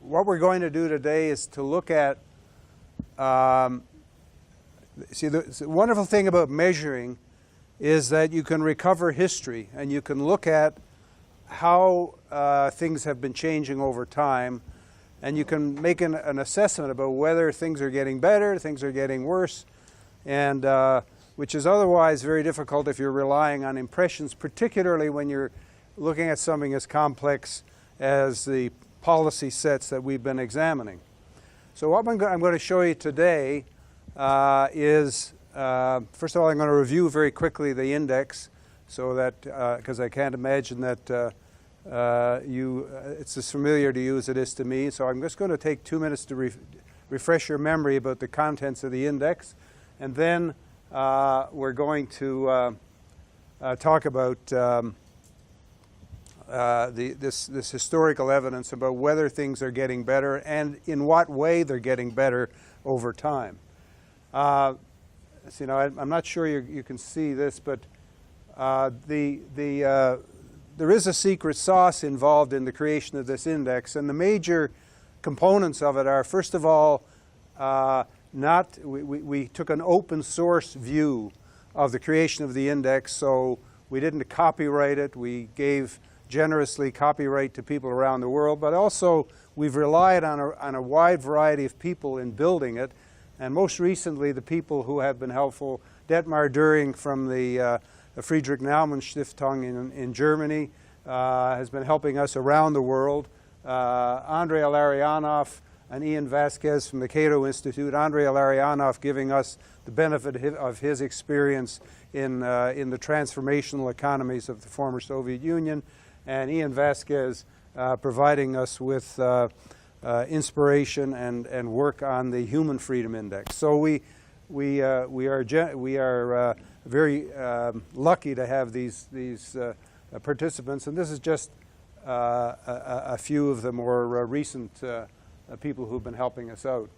what we're going to do today is to look at, see, the wonderful thing about measuring is that you can recover history and you can look at how things have been changing over time, and you can make an assessment about whether things are getting better, things are getting worse, and which is otherwise very difficult if you're relying on impressions, particularly when you're looking at something as complex as the policy sets that we've been examining. So what I'm going to show you today is, first of all, I'm going to review very quickly the index, so that, because I can't imagine that it's as familiar to you as it is to me. So I'm just going to take 2 minutes to refresh your memory about the contents of the index, and then we're going to talk about this historical evidence about whether things are getting better and in what way they're getting better over time. So, you know, I'm not sure you can see this, but there is a secret sauce involved in the creation of this index, and the major components of it are, first of all, we took an open source view of the creation of the index, so we didn't copyright it. We gave generously copyright to people around the world, but also we've relied on a wide variety of people in building it, and most recently the people who have been helpful, Detmar Düring from the Friedrich Naumann Stiftung in Germany has been helping us around the world. Andrei Illarionov and Ian Vasquez from the Cato Institute. Andrei Illarionov giving us the benefit of his experience in the transformational economies of the former Soviet Union, and Ian Vasquez providing us with inspiration and work on the Human Freedom Index. So we are very lucky to have these participants, and this is just a few of the more recent people who've been helping us out.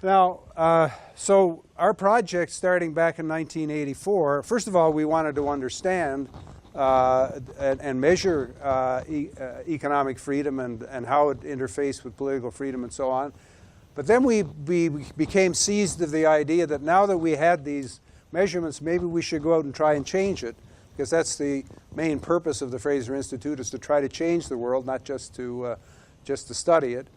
Now, so our project starting back in 1984, first of all, we wanted to understand and measure economic freedom and how it interfaced with political freedom and so on. But then we became seized of the idea that now that we had these measurements, maybe we should go out and try and change it, because that's the main purpose of the Fraser Institute, is to try to change the world, not just to study it.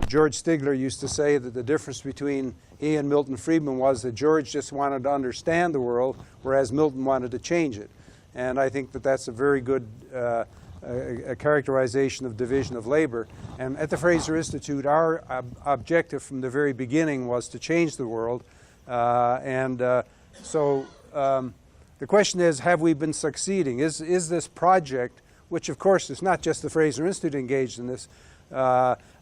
George Stigler used to say that the difference between he and Milton Friedman was that George just wanted to understand the world, whereas Milton wanted to change it. And I think that that's a very good a characterization of division of labor. And at the Fraser Institute, our objective from the very beginning was to change the world. So the question is, have we been succeeding? Is this project, which of course is not just the Fraser Institute engaged in this,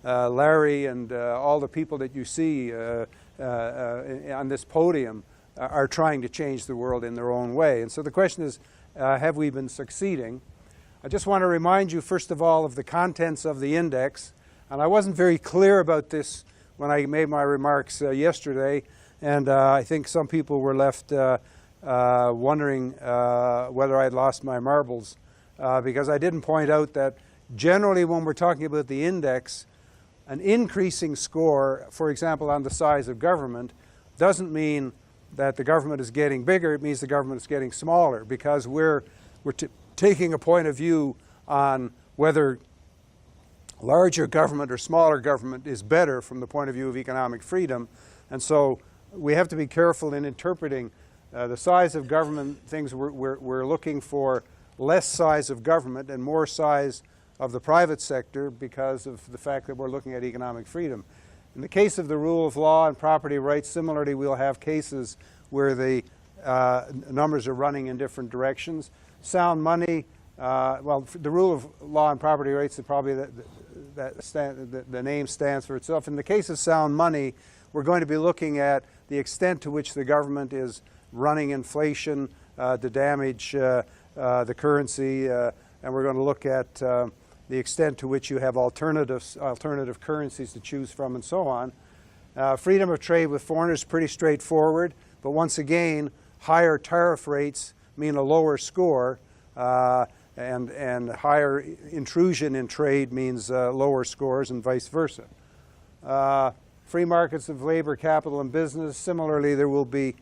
Larry and all the people that you see on this podium are trying to change the world in their own way. And so the question is, have we been succeeding? I just want to remind you, first of all, of the contents of the index. And I wasn't very clear about this when I made my remarks yesterday, and I think some people were left wondering whether I'd lost my marbles, because I didn't point out that generally when we're talking about the index, an increasing score, for example, on the size of government, doesn't mean that the government is getting bigger. It means the government is getting smaller, because we're taking a point of view on whether larger government or smaller government is better from the point of view of economic freedom. And so we have to be careful in interpreting the size of government things. We're looking for less size of government and more size of the private sector because of the fact that we're looking at economic freedom. In the case of the rule of law and property rights, similarly, we'll have cases where the numbers are running in different directions. Sound money, well, the rule of law and property rights is probably the name stands for itself. In the case of sound money, we're going to be looking at the extent to which the government is running inflation to damage the currency, and we're going to look at the extent to which you have alternative currencies to choose from, and so on. Freedom of trade with foreigners is pretty straightforward, but once again, higher tariff rates mean a lower score, and and higher intrusion in trade means lower scores, and vice versa. Free markets of labor, capital, and business. Similarly, there will be,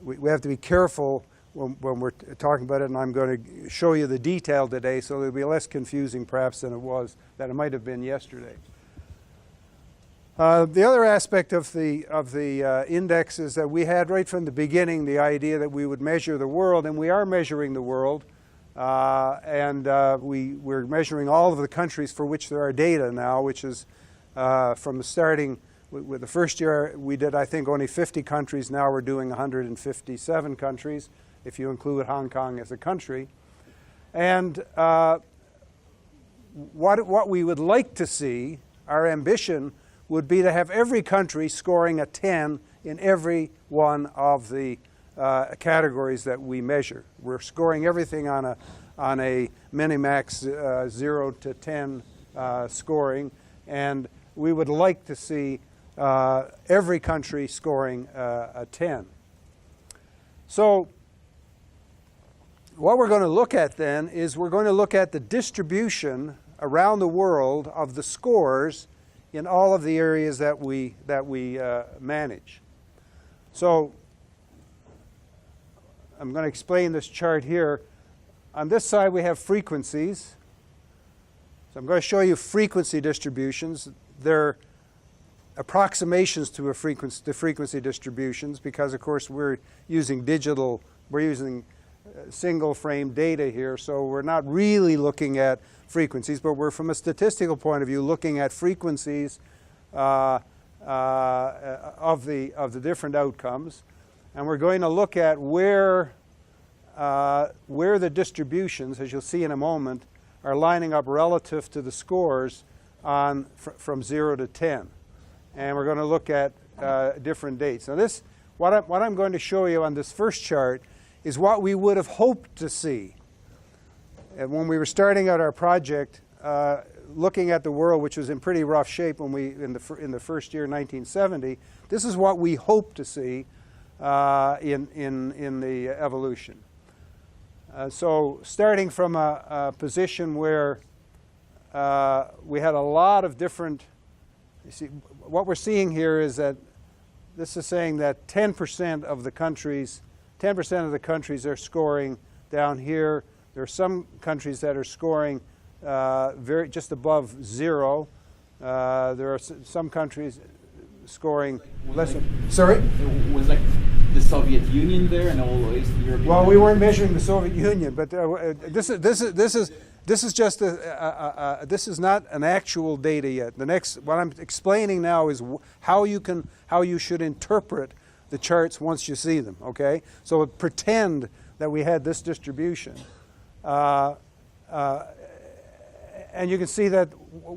we have to be careful when we're talking about it, and I'm going to show you the detail today, so it'll be less confusing perhaps than it might have been yesterday. The other aspect of the index is that we had right from the beginning the idea that we would measure the world, and we are measuring the world, and we're measuring all of the countries for which there are data now, which is from the starting with the first year we did, I think, only 50 countries. Now we're doing 157 countries, if you include Hong Kong as a country. And what we would like to see, our ambition would be to have every country scoring a 10 in every one of the categories that we measure. We're scoring everything on a minimax 0 to 10 scoring, and we would like to see every country scoring a 10. So what we're going to look at then is we're going to look at the distribution around the world of the scores in all of the areas that we manage. So I'm going to explain this chart here. On this side we have frequencies. So I'm going to show you frequency distributions. They're approximations to frequency distributions because, of course, we're using single frame data here, so we're not really looking at frequencies, but we're, from a statistical point of view, looking at frequencies of the different outcomes, and we're going to look at where the distributions, as you'll see in a moment, are lining up relative to the scores from 0 to 10. And we're going to look at different dates. Now this, what I'm going to show you on this first chart is what we would have hoped to see. And when we were starting out our project, looking at the world, which was in pretty rough shape when in the first year, 1970, this is what we hoped to see in the evolution. So starting from a position where we had a lot of different, you see, what we're seeing here is that this is saying that 10% of the countries are scoring down here. There are some countries that are scoring just above 0. There are some countries scoring less than. Sorry? It was like the Soviet Union there and all Eastern European. Well, we weren't measuring the Soviet Union, but this is just this is not an actual data yet. What I'm explaining now is how you should interpret the charts once you see them. Okay, so pretend that we had this distribution, and you can see that.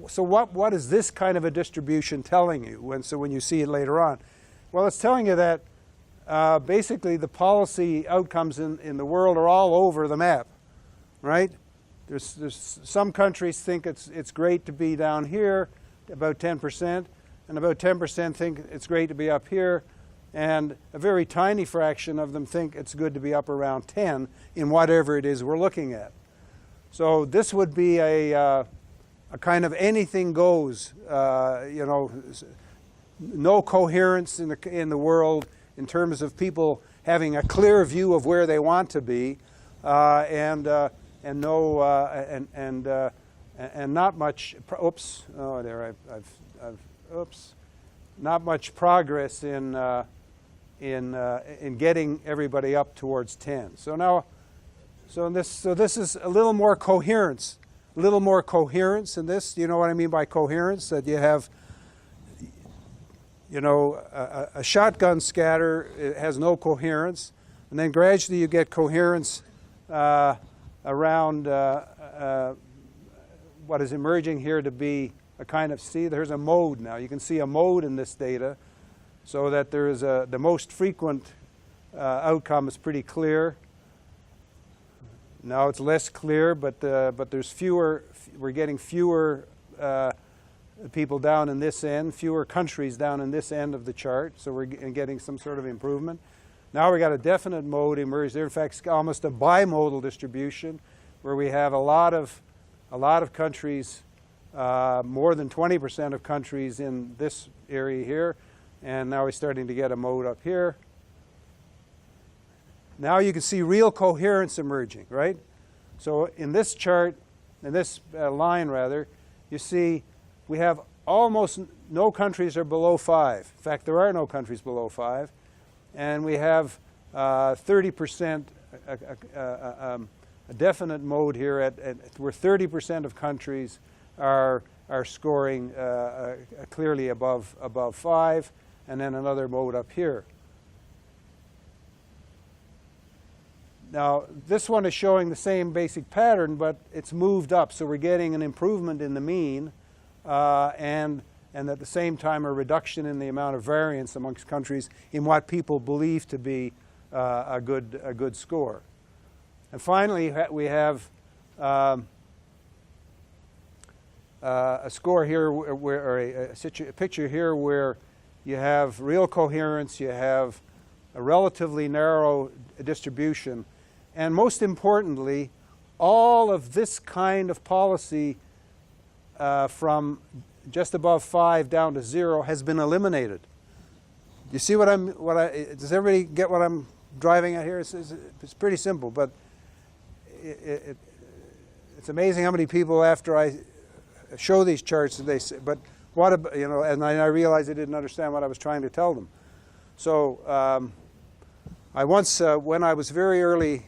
So what is this kind of a distribution telling you when you see it later on? Well, it's telling you that basically the policy outcomes in the world are all over the map, right? There's some countries think it's great to be down here, about 10%, and about 10% think it's great to be up here, and a very tiny fraction of them think it's good to be up around 10 in whatever it is we're looking at. So this would be a kind of anything goes, no coherence in the world in terms of people having a clear view of where they want to be, and not much. Oops! Oh, there oops! Not much progress in getting everybody up towards 10. So this is a little more coherence. A little more coherence in this. You know what I mean by coherence? That you have, a shotgun scatter, it has no coherence, and then gradually you get coherence around what is emerging here to be a kind of, see, there's a mode now. You can see a mode in this data, so that there is the most frequent outcome is pretty clear. Now it's less clear, but there's fewer. We're getting fewer people down in this end, fewer countries down in this end of the chart. So we're getting some sort of improvement. Now we got a definite mode emerged there. In fact, it's almost a bimodal distribution. where we have a lot of countries, more than 20% of countries in this area here, and now we're starting to get a mode up here. Now you can see real coherence emerging, right? So in this chart, in this line rather, you see we have almost no countries are below 5. In fact, there are no countries below 5. And we have 30%, a definite mode here at where 30% of countries are scoring clearly above 5, and then another mode up here. Now, this one is showing the same basic pattern, but it's moved up. So we're getting an improvement in the mean, and at the same time a reduction in the amount of variance amongst countries in what people believe to be a good score. And finally, we have a score here, or a picture here where you have real coherence, you have a relatively narrow distribution, and most importantly, all of this kind of policy from just above 5 down to 0 has been eliminated. You see does everybody get what I'm driving at here? It's pretty simple, but it's amazing how many people after I show these charts, they say, but what about, and I realized they didn't understand what I was trying to tell them. So I once, when I was very early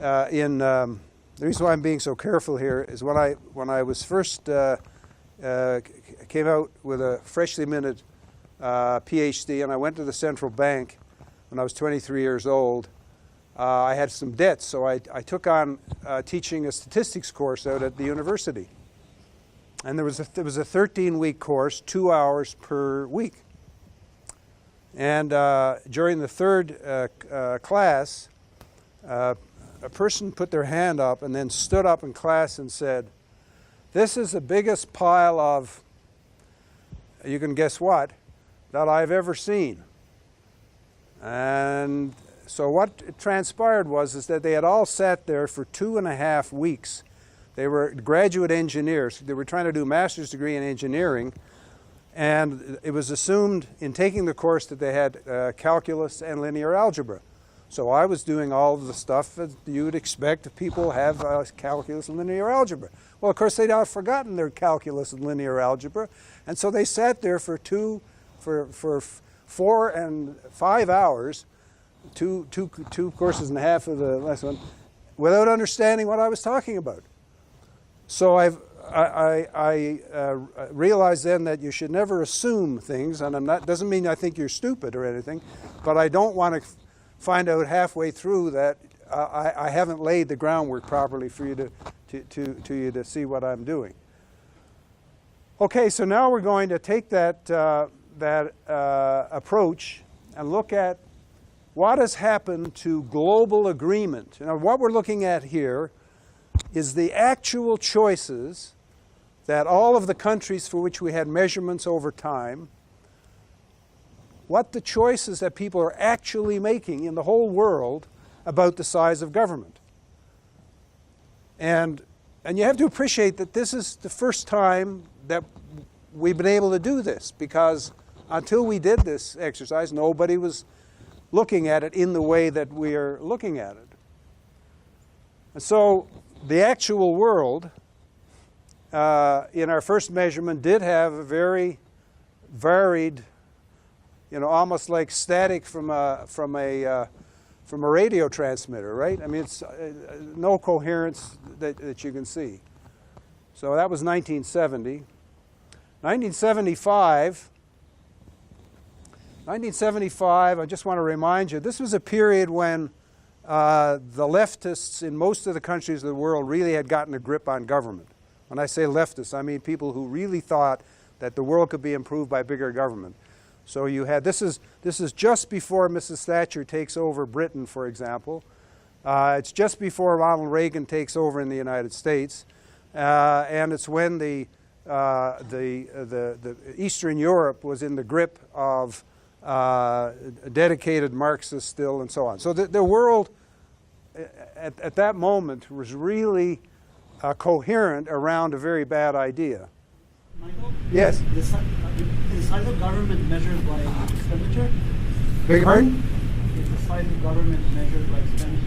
the reason why I'm being so careful here is when I was first came out with a freshly minted PhD, and I went to the central bank when I was 23 years old. I had some debts, so I took on teaching a statistics course out at the university. And there was a 13-week course, 2 hours per week. And during the third class, a person put their hand up and then stood up in class and said, "This is the biggest pile of," you can guess what, "that I've ever seen." And so what transpired is that they had all sat there for 2.5 weeks. They were graduate engineers. They were trying to do a master's degree in engineering, and it was assumed in taking the course that they had calculus and linear algebra. So I was doing all of the stuff that you would expect if people have calculus and linear algebra. Well, of course, they'd all forgotten their calculus and linear algebra, and so they sat there for 4 and 5 hours, two courses and a half of the lesson, without understanding what I was talking about. So I realized then that you should never assume things, and doesn't mean I think you're stupid or anything, but I don't want to find out halfway through that I haven't laid the groundwork properly for you to see what I'm doing. Okay, so now we're going to take that approach and look at what has happened to global agreement. Now, what we're looking at here is the actual choices that all of the countries for which we had measurements over time, what the choices that people are actually making in the whole world about the size of government. And you have to appreciate that this is the first time that we've been able to do this, because until we did this exercise, nobody was looking at it in the way that we are looking at it. And so the actual world in our first measurement did have a very varied, almost like static from a radio transmitter, right? I mean, it's no coherence that you can see. So that was 1970. 1975, I just want to remind you, this was a period when the leftists in most of the countries of the world really had gotten a grip on government. When I say leftists, I mean people who really thought that the world could be improved by bigger government. So you had, this is just before Mrs. Thatcher takes over Britain, for example. It's just before Ronald Reagan takes over in the United States, and it's when the Eastern Europe was in the grip of dedicated Marxists still, and so on. So the world at that moment was really coherent around a very bad idea. Michael? Yes? Is the size of government measured by expenditure? Beg your pardon? Is the size of government measured by expenditure?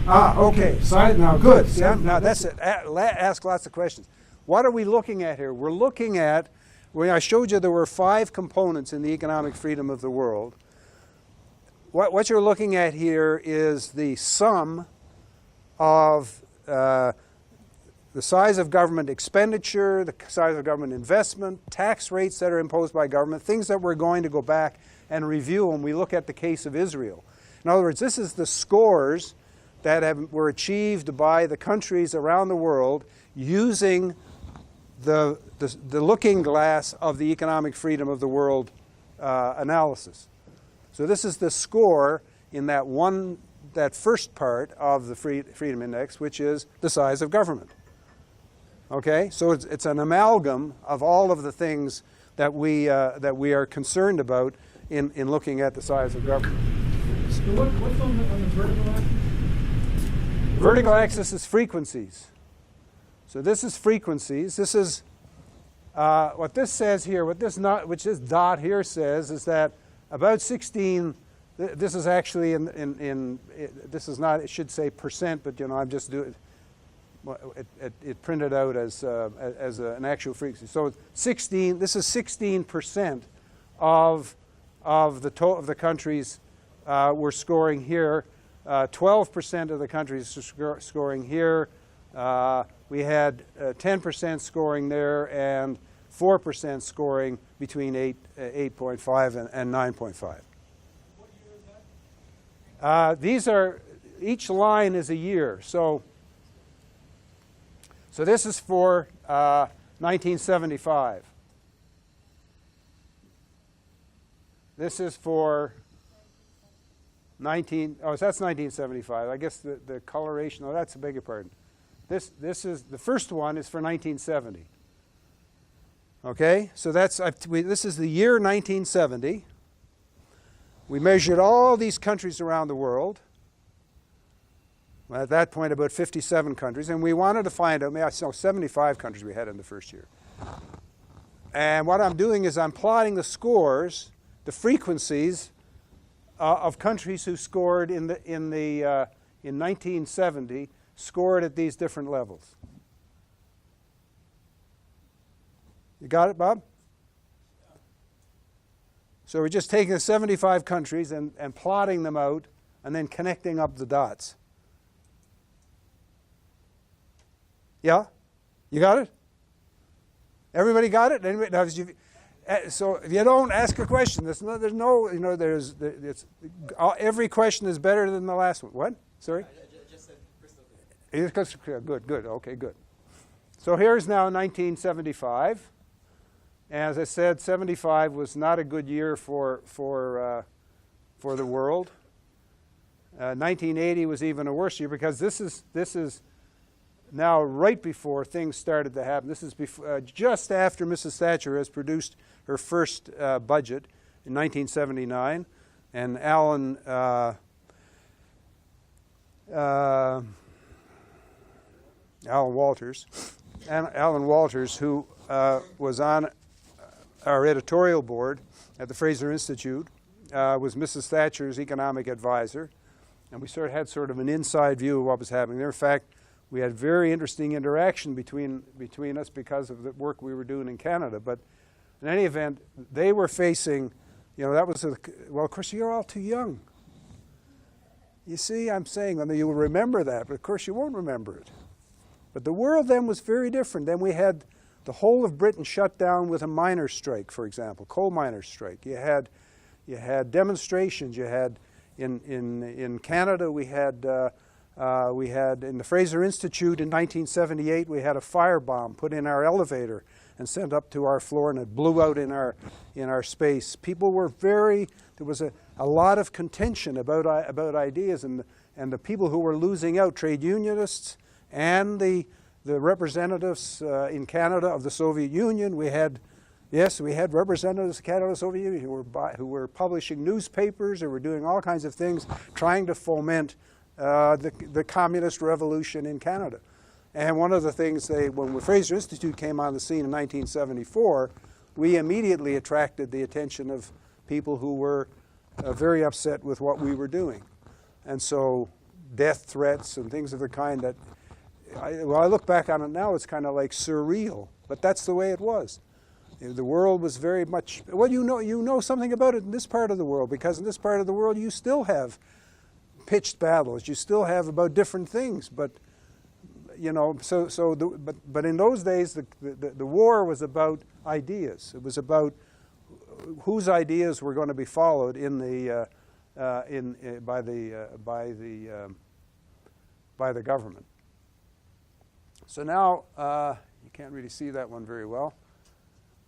Okay. Now, good. See, now that's it. Ask lots of questions. What are we looking at here? We're looking at, when I showed you there were 5 components in the economic freedom of the world. What you're looking at here is the sum of the size of government expenditure, the size of government investment, tax rates that are imposed by government, things that we're going to go back and review when we look at the case of Israel. In other words, this is the scores that were achieved by the countries around the world using the looking glass of the economic freedom of the world analysis. So this is the score in that first part of the Freedom Index, which is the size of government. Okay, so it's an amalgam of all of the things that we are concerned about in looking at the size of government. So what's on the vertical axis? Vertical axis is frequencies. So this is frequencies. This is what this says here. Which this dot here says is that about 16. This is actually this is not. It should say percent, but I'm just doing. It printed out as an actual frequency. So 16. This is 16% of the countries were scoring here. 12% of the countries were scoring here. We had 10% scoring there and 4% scoring between 8.5 and 9.5. What year is that? These are, each line is a year. So this is for 1975. This is for that's 1975. I guess the coloration, that's a beg your pardon. This is, the first one is for 1970. Okay, so this is the year 1970. We measured all these countries around the world. Well, at that point, about 57 countries, and we wanted to find out, 75 countries we had in the first year. And what I'm doing is I'm plotting the scores, the frequencies of countries who scored in 1970, scored at these different levels. You got it, Bob? So we're just taking the 75 countries and plotting them out and then connecting up the dots. Yeah? You got it? Everybody got it? Anybody? Now, so if you don't ask a question, every question is better than the last one. What? Sorry? Just said crystal clear. Good. Okay, good. So here's now 1975. As I said, 75 was not a good year for the world. 1980 was even a worse year because this is now right before things started to happen. This is just after Mrs. Thatcher has produced her first budget in 1979, and Alan Walters, who was on our editorial board at the FRASER Institute, was Mrs. Thatcher's economic advisor, and we had sort of an inside view of what was happening there. In fact, we had very interesting interaction between us because of the work we were doing in Canada. But in any event, they were facing, that was, well, of course, you're all too young. You see, I'm saying, you'll remember that, but of course you won't remember it. But the world then was very different. Then we had the whole of Britain shut down with a miners' strike, for example, coal miners' strike. You had demonstrations. You had in Canada we had in the FRASER Institute in 1978 we had a firebomb put in our elevator and sent up to our floor, and it blew out in our space. People were there was a lot of contention about ideas, and the people who were losing out, trade unionists and the representatives in Canada of the Soviet Union. We had representatives of Canada and the Soviet Union who were publishing newspapers, or were doing all kinds of things trying to foment the communist revolution in Canada. And one of the things when the Fraser Institute came on the scene in 1974, we immediately attracted the attention of people who were very upset with what we were doing. And so death threats and things of the kind that, I look back on it now, it's kind of like surreal, but that's the way it was. The world was very much, well, you know something about it in this part of the world, because in this part of the world you still have pitched battles, you still have about different things, but you know, but in those days the war was about ideas. It was about whose ideas were going to be followed by the government. So now you can't really see that one very well,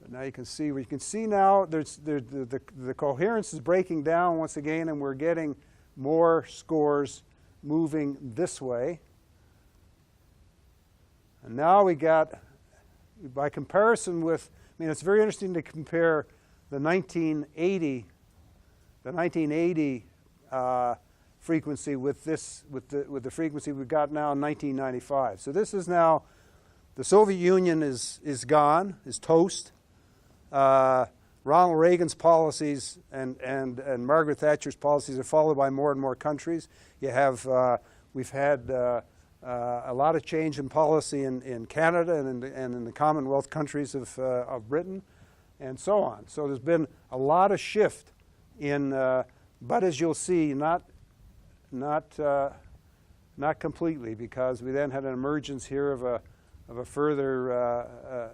but now you can see. We can see now the coherence is breaking down once again, and we're getting more scores moving this way. And now we got, by comparison with, I mean, it's very interesting to compare the 1980 frequency with the frequency we've got now in 1995. So this is now, the Soviet Union is gone, is toast. Ronald Reagan's policies and Margaret Thatcher's policies are followed by more and more countries. You have, we've had a lot of change in policy in Canada and in the Commonwealth countries of Britain, and so on. So there's been a lot of shift in, but as you'll see, not completely, because we then had an emergence here of a further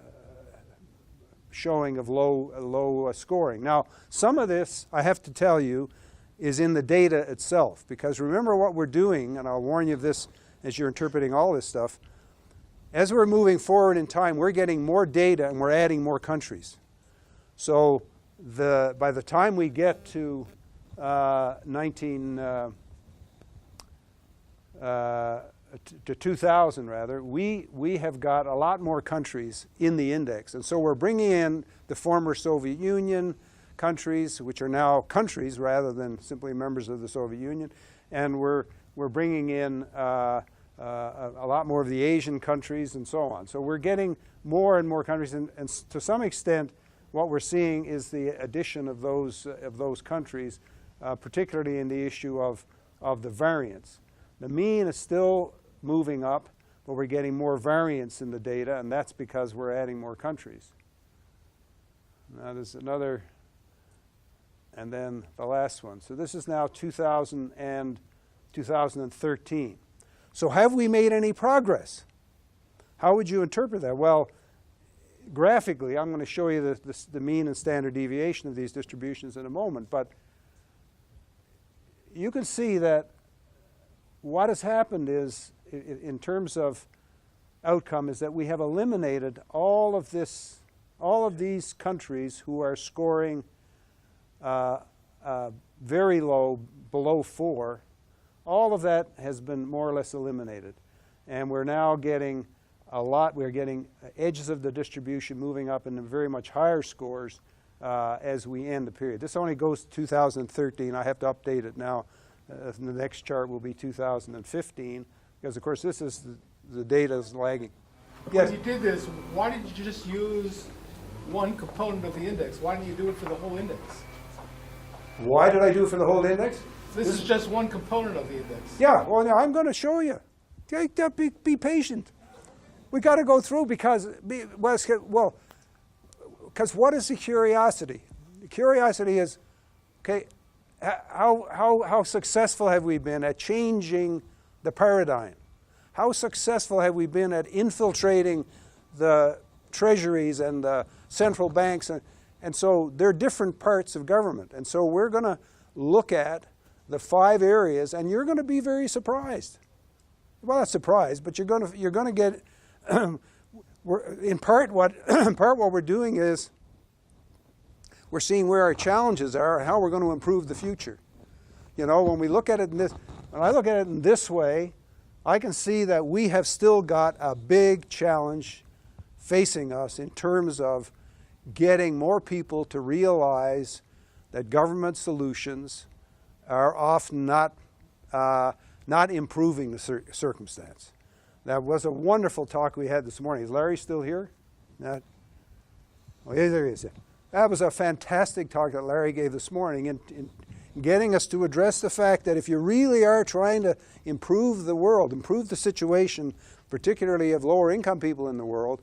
showing of low scoring. Now, some of this, I have to tell you, is in the data itself, because remember what we're doing, and I'll warn you of this as you're interpreting all this stuff. As we're moving forward in time, we're getting more data and we're adding more countries. So by the time we get to 2000 rather, we have got a lot more countries in the index. And so we're bringing in the former Soviet Union countries, which are now countries rather than simply members of the Soviet Union, and we're bringing in a lot more of the Asian countries and so on. So we're getting more and more countries, and to some extent what we're seeing is the addition of those countries, particularly in the issue of the variance. The mean is still moving up, but we're getting more variance in the data, and that's because we're adding more countries. Now there's another, and then the last one. So this is now 2000 and 2013. So have we made any progress? How would you interpret that? Well, graphically, I'm going to show you the mean and standard deviation of these distributions in a moment, but you can see that what has happened is, in terms of outcome, is that we have eliminated all of these countries who are scoring very low, below 4. All of that has been more or less eliminated. And we're now getting we're getting edges of the distribution moving up into very much higher scores as we end the period. This only goes to 2013. I have to update it now. The next chart will be 2015, because of course this is the data is lagging. Yes? When you did this, why did you just use one component of the index? Why didn't you do it for the whole index? Why did I do it for the whole index? This is just one component of the index. Yeah, well, now I'm going to show you. Be patient. We got to go through because what is the curiosity? The curiosity is, okay, how successful have we been at changing the paradigm? How successful have we been at infiltrating the treasuries and the central banks? And so they're different parts of government. And so we're going to look at the 5 areas, and you're going to be very surprised. Well, not surprised, but you're going to get. In part what we're doing is we're seeing where our challenges are and how we're going to improve the future. You know, when we look at it when I look at it in this way, I can see that we have still got a big challenge facing us in terms of getting more people to realize that government solutions are often not not improving the circumstance. That was a wonderful talk we had this morning. Is Larry still here? Not? Oh, yeah, there he is. That was a fantastic talk that Larry gave this morning in getting us to address the fact that if you really are trying to improve the world, improve the situation, particularly of lower income people in the world,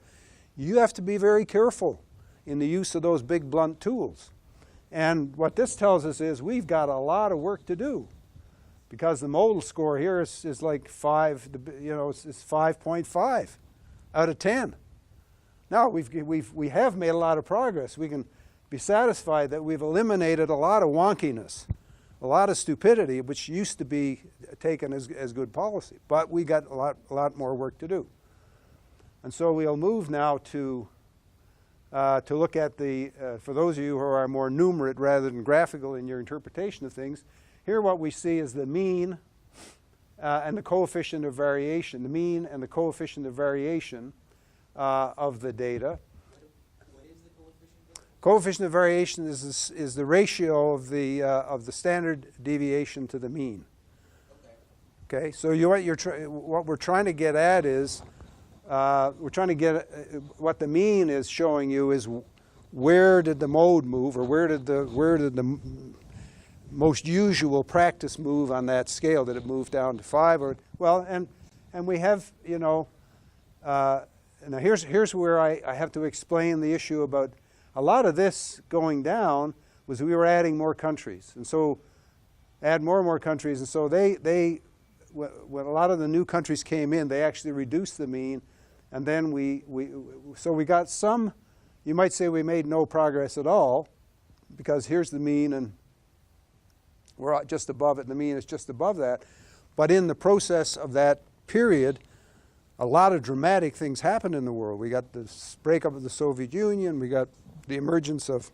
you have to be very careful in the use of those big blunt tools. And what this tells us is we've got a lot of work to do, because the modal score here is like 5, it's 5.5 out of 10. Now we have made a lot of progress. We can be satisfied that we've eliminated a lot of wonkiness, a lot of stupidity, which used to be taken as good policy. But we got a lot more work to do. And so we'll move now to look at for those of you who are more numerate rather than graphical in your interpretation of things, here what we see is the mean and the coefficient of variation, the mean and the coefficient of variation of the data. What is the coefficient? Coefficient of variation is the ratio of the standard deviation to the mean. Okay. So what we're trying to get at is what the mean is showing you is where did the mode move, or where did the most usual practice move on that scale? Did it move down to 5 or and we have now here's where I have to explain the issue about a lot of this going down was we were adding more countries, and so add more and more countries, and so when a lot of the new countries came in, they actually reduced the mean, and then we got some. You might say we made no progress at all, because here's the mean and we're just above it, and the mean is just above that. But in the process of that period, a lot of dramatic things happened in the world. We got the breakup of the Soviet Union. We got the emergence of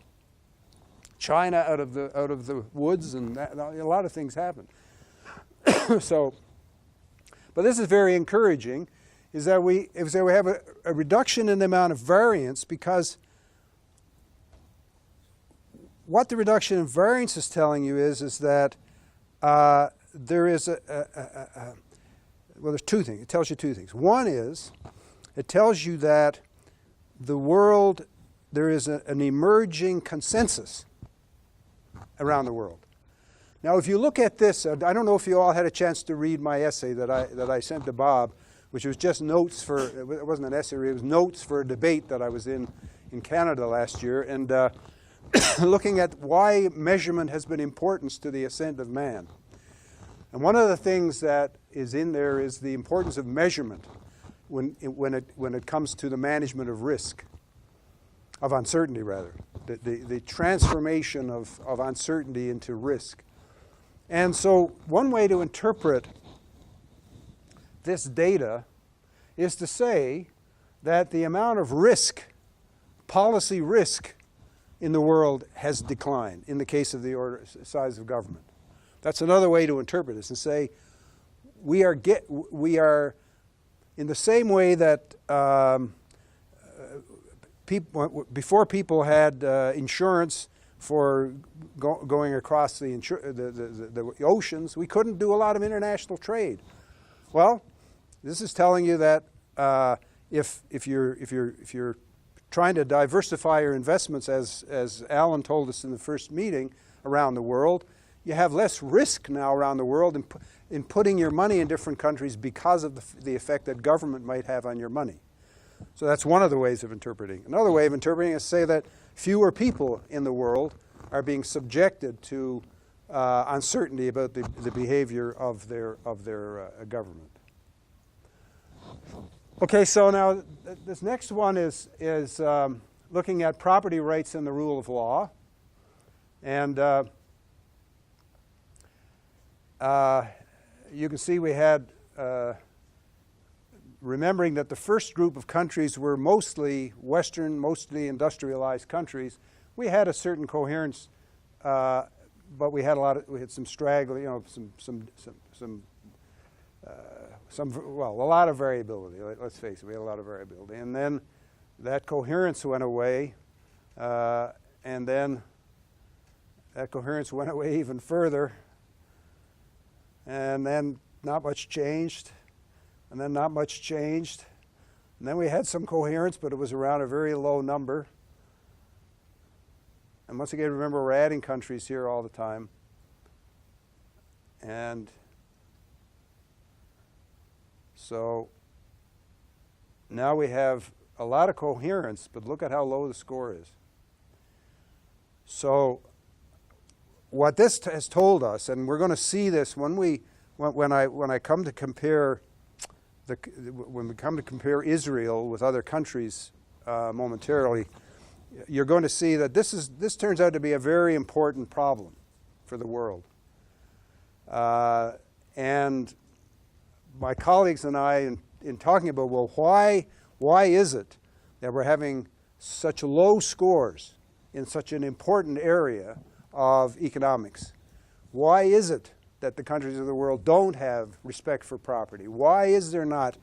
China out of the woods, and a lot of things happened. But this is very encouraging, is that we have a reduction in the amount of variance, because what the reduction in variance is telling you is that there is there's two things. It tells you two things. One is it tells you that the world, there is an emerging consensus around the world. Now, if you look at this, I don't know if you all had a chance to read my essay that I sent to Bob, which was just notes for, it wasn't an essay, it was notes for a debate that I was in Canada last year, and looking at why measurement has been important to the ascent of man. And one of the things that is in there is the importance of measurement when it comes to the management of risk, of uncertainty rather, the transformation of uncertainty into risk. And so one way to interpret this data is to say that the amount of risk, policy risk in the world has declined in the case of the size of government. That's another way to interpret this and say we are in the same way that before people had insurance for going across the oceans, we couldn't do a lot of international trade. Well, this is telling you that if you're trying to diversify your investments, as Alan told us in the first meeting, around the world, you have less risk now around the world in putting your money in different countries because of the effect that government might have on your money. So that's one of the ways of interpreting. Another way of interpreting is to say that fewer people in the world are being subjected to uncertainty about the behavior of their government. Okay, so now this next one is looking at property rights and the rule of law. And you can see we had, remembering that the first group of countries were mostly Western, mostly industrialized countries, we had a certain coherence, but we had some straggling, a lot of variability. Let's face it, we had a lot of variability. And then that coherence went away, and then that coherence went away even further. And then not much changed, and then not much changed. And then we had some coherence, but it was around a very low number. And once again, remember, we're adding countries here all the time. And so now we have a lot of coherence, but look at how low the score is. So what this has told us, and we're going to see this when we come to compare Israel with other countries momentarily, you're going to see that this turns out to be a very important problem for the world. And my colleagues and I, in talking about, well, why is it that we're having such low scores in such an important area of economics? Why is it that the countries of the world don't have respect for property? Why is there not,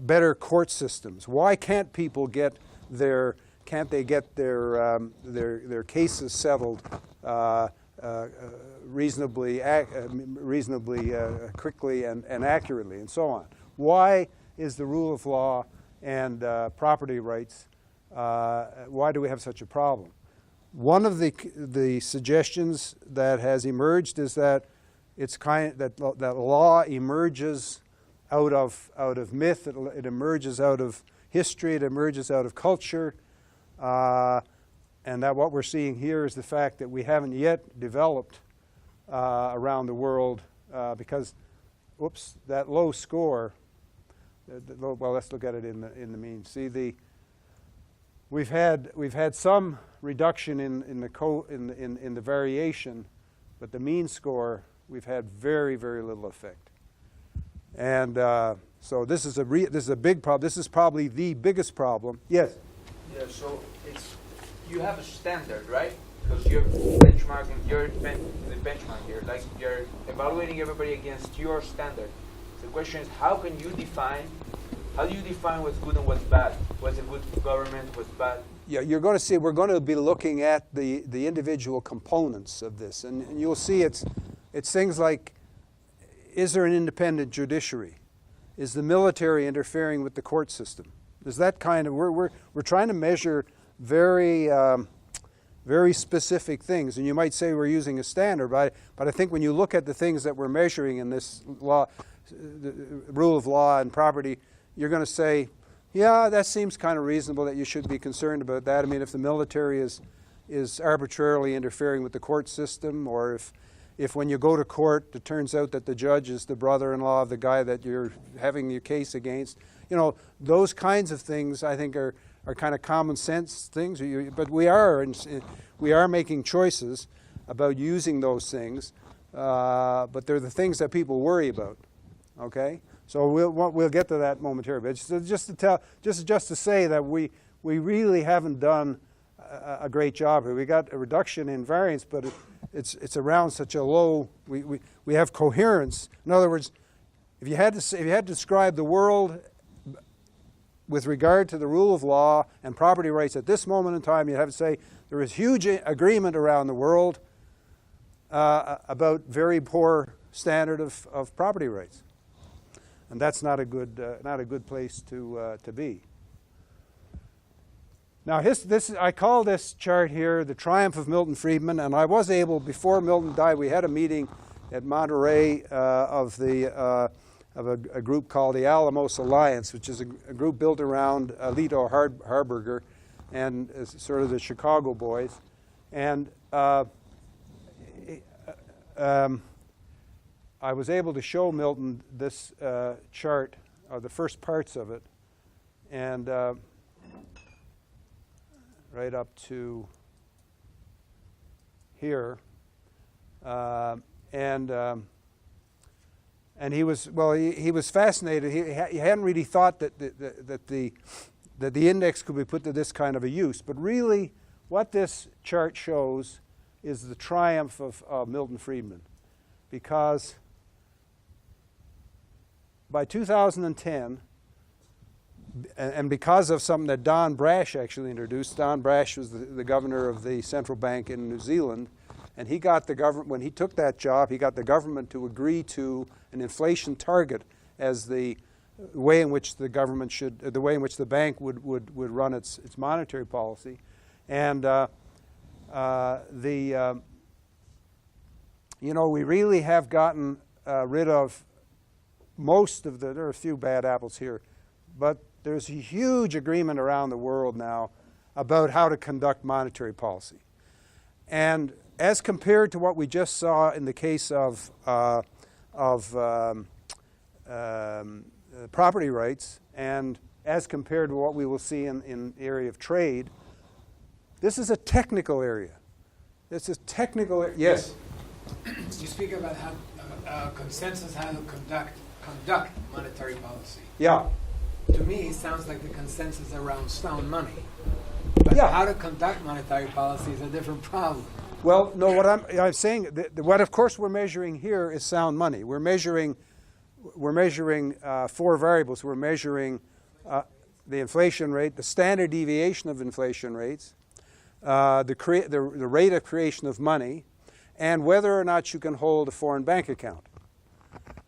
better court systems? Why can't people get their cases settled reasonably quickly and accurately, and so on? Why is the rule of law and property rights, why do we have such a problem? One of the suggestions that has emerged is that that law emerges out of myth, it emerges out of history, it emerges out of culture, and that what we're seeing here is the fact that we haven't yet developed around the world because, that low score. Well, let's look at it in the mean. See, we've had some reduction in the variation, but the mean score we've had very, very little effect. And so this is a big problem. This is probably the biggest problem. Yes. Yeah. So you have a standard, right? Because you're benchmarking. You're the benchmark here. Like you're evaluating everybody against your standard. The question is, how do you define what's good and what's bad? What's a good government, what's bad? Yeah, you're going to see, we're going to be looking at the individual components of this. And you'll see it's things like, is there an independent judiciary? Is the military interfering with the court system? Is that kind of, we're trying to measure very, very specific things. And you might say we're using a standard, but I think when you look at the things that we're measuring in this law, the rule of law and property, you're going to say, yeah, that seems kind of reasonable that you should be concerned about that. I mean, if the military is arbitrarily interfering with the court system, or if when you go to court it turns out that the judge is the brother-in-law of the guy that you're having your case against, those kinds of things I think are kind of common sense things. But we are making choices about using those things, but they're the things that people worry about. Okay, so we'll get to that momentarily. But just to say that we really haven't done a great job here. We got a reduction in variance, but it's around such a low. We have coherence. In other words, if you had to describe the world with regard to the rule of law and property rights at this moment in time, you'd have to say there is huge agreement around the world about very poor standard of property rights. And that's not a good place to be. Now, I call this chart here the triumph of Milton Friedman, and I was able, before Milton died, we had a meeting at Monterey of a group called the Alamos Alliance, which is a group built around Alito Harberger and sort of the Chicago boys, and I was able to show Milton this chart, or the first parts of it, and right up to here, and he was fascinated. He hadn't really thought that the index could be put to this kind of a use, but really, what this chart shows is the triumph of Milton Friedman, because by 2010, and because of something that Don Brash actually introduced, Don Brash was the governor of the central bank in New Zealand, And he got the government, when he took that job, he got the government to agree to an inflation target as the way in which the government should, the way in which the bank would run its monetary policy. And you know, we really have gotten rid of most of there are a few bad apples here, but there's a huge agreement around the world now about how to conduct monetary policy. And as compared to what we just saw in the case of property rights, and as compared to what we will see in the area of trade, this is a technical area. This is technical. Yes? You speak about how consensus how to conduct monetary policy. Yeah. To me, it sounds like the consensus around sound money. But Yeah. how to conduct monetary policy is a different problem. Well, no, what I'm saying, what of course we're measuring here is sound money. We're measuring 4 variables. We're measuring the inflation rate, the standard deviation of inflation rates, the rate of creation of money, and whether or not you can hold a foreign bank account.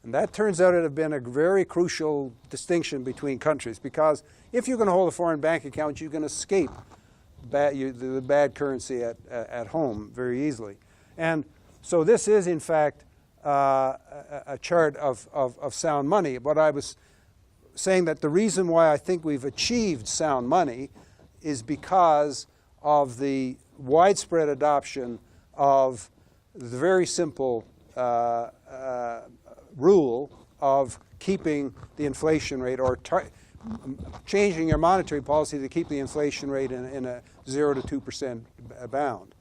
And that turns out to have been a very crucial distinction between countries, because if you can hold a foreign bank account, you can escape the bad currency at home very easily. And so this is, in fact, a chart of sound money. But I was saying that the reason why I think we've achieved sound money is because of the widespread adoption of the very simple rule of keeping the inflation rate, or changing your monetary policy to keep the inflation rate in a 0 to 2% bound,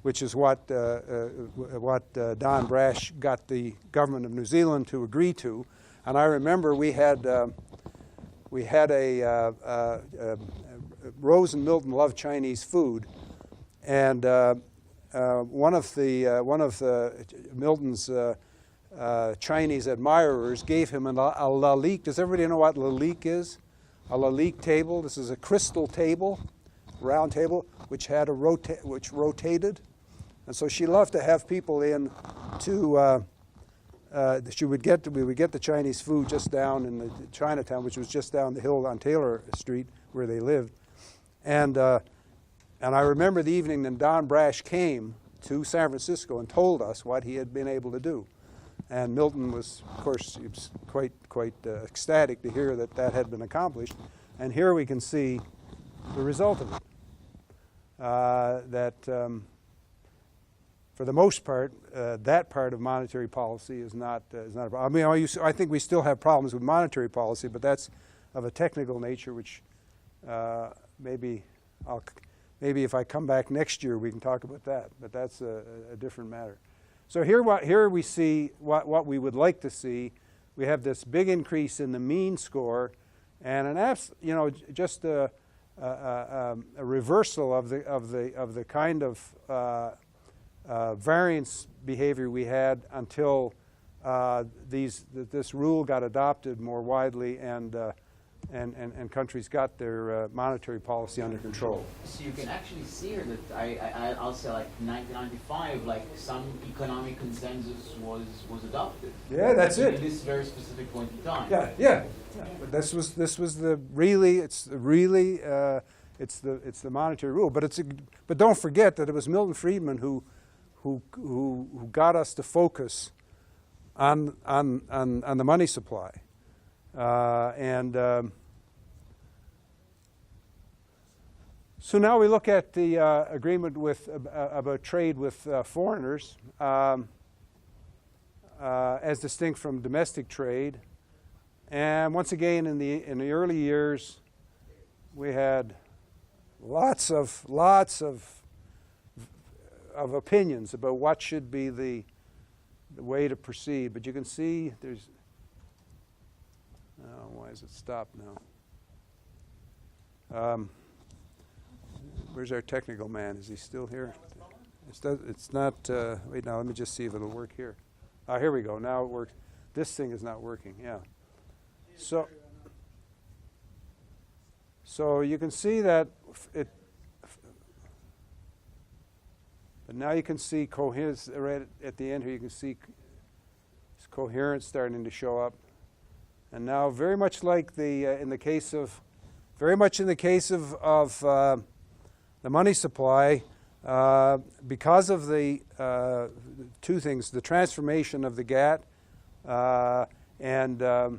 which is what Don Brash got the government of New Zealand to agree to. And I remember we had Rose and Milton loved Chinese food, and one of Milton's Chinese admirers gave him a lalique. Does everybody know what lalique is? A lalique table. This is a crystal table, round table, which had which rotated, and so she loved to have people in to. We would get the Chinese food just down in the Chinatown, which was just down the hill on Taylor Street where they lived, and I remember the evening that Don Brash came to San Francisco and told us what he had been able to do. And Milton was, of course, he was quite ecstatic to hear that had been accomplished. And here we can see the result of it. For the most part, that part of monetary policy is not a problem. I mean, I think we still have problems with monetary policy, but that's of a technical nature, which maybe if I come back next year we can talk about that. But that's a different matter. So here we see what we would like to see. We have this big increase in the mean score, and just a reversal of the kind of variance behavior we had until this rule got adopted more widely, and countries got their monetary policy under control. So you can actually see here that I'll say like 1995, like some economic consensus was adopted. Yeah, that's it. At this very specific point in time. Yeah. But this was the monetary rule. But don't forget that it was Milton Friedman who got us to focus on the money supply. So now we look at the agreement about trade with foreigners as distinct from domestic trade. And once again, in the early years, we had lots of opinions about what should be the way to proceed. But you can see there's. Oh, why has it stopped now? Where's our technical man? Is he still here? It's not. Wait, now let me just see if it'll work here. Here we go. Now it works. This thing is not working. Yeah. So you can see that But now you can see coherence right at the end here. You can see coherence starting to show up. And now, very much like in the case of the money supply, because of the two things: the transformation of the GATT and the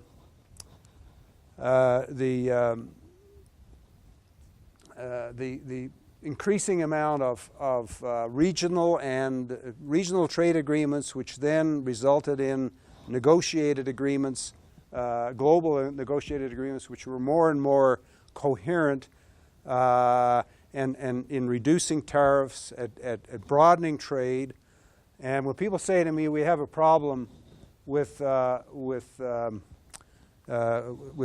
increasing amount of regional trade agreements, which then resulted in negotiated agreements, global negotiated agreements, which were more and more coherent, and in reducing tariffs, at broadening trade. And when people say to me, we have a problem with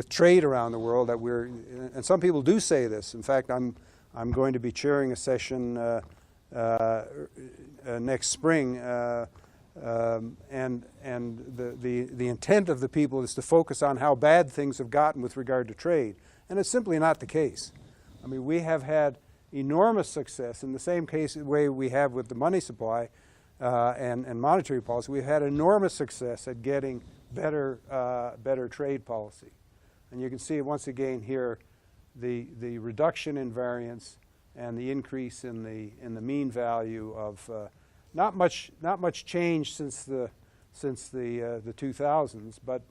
trade around the world, and some people do say this. In fact, I'm going to be chairing a session next spring, and the intent of the people is to focus on how bad things have gotten with regard to trade, and it's simply not the case. I mean, we have had enormous success in the same way we have with the money supply and monetary policy. We've had enormous success at getting better trade policy, and you can see once again here the reduction in variance and the increase in the mean value of not much change since the 2000s, but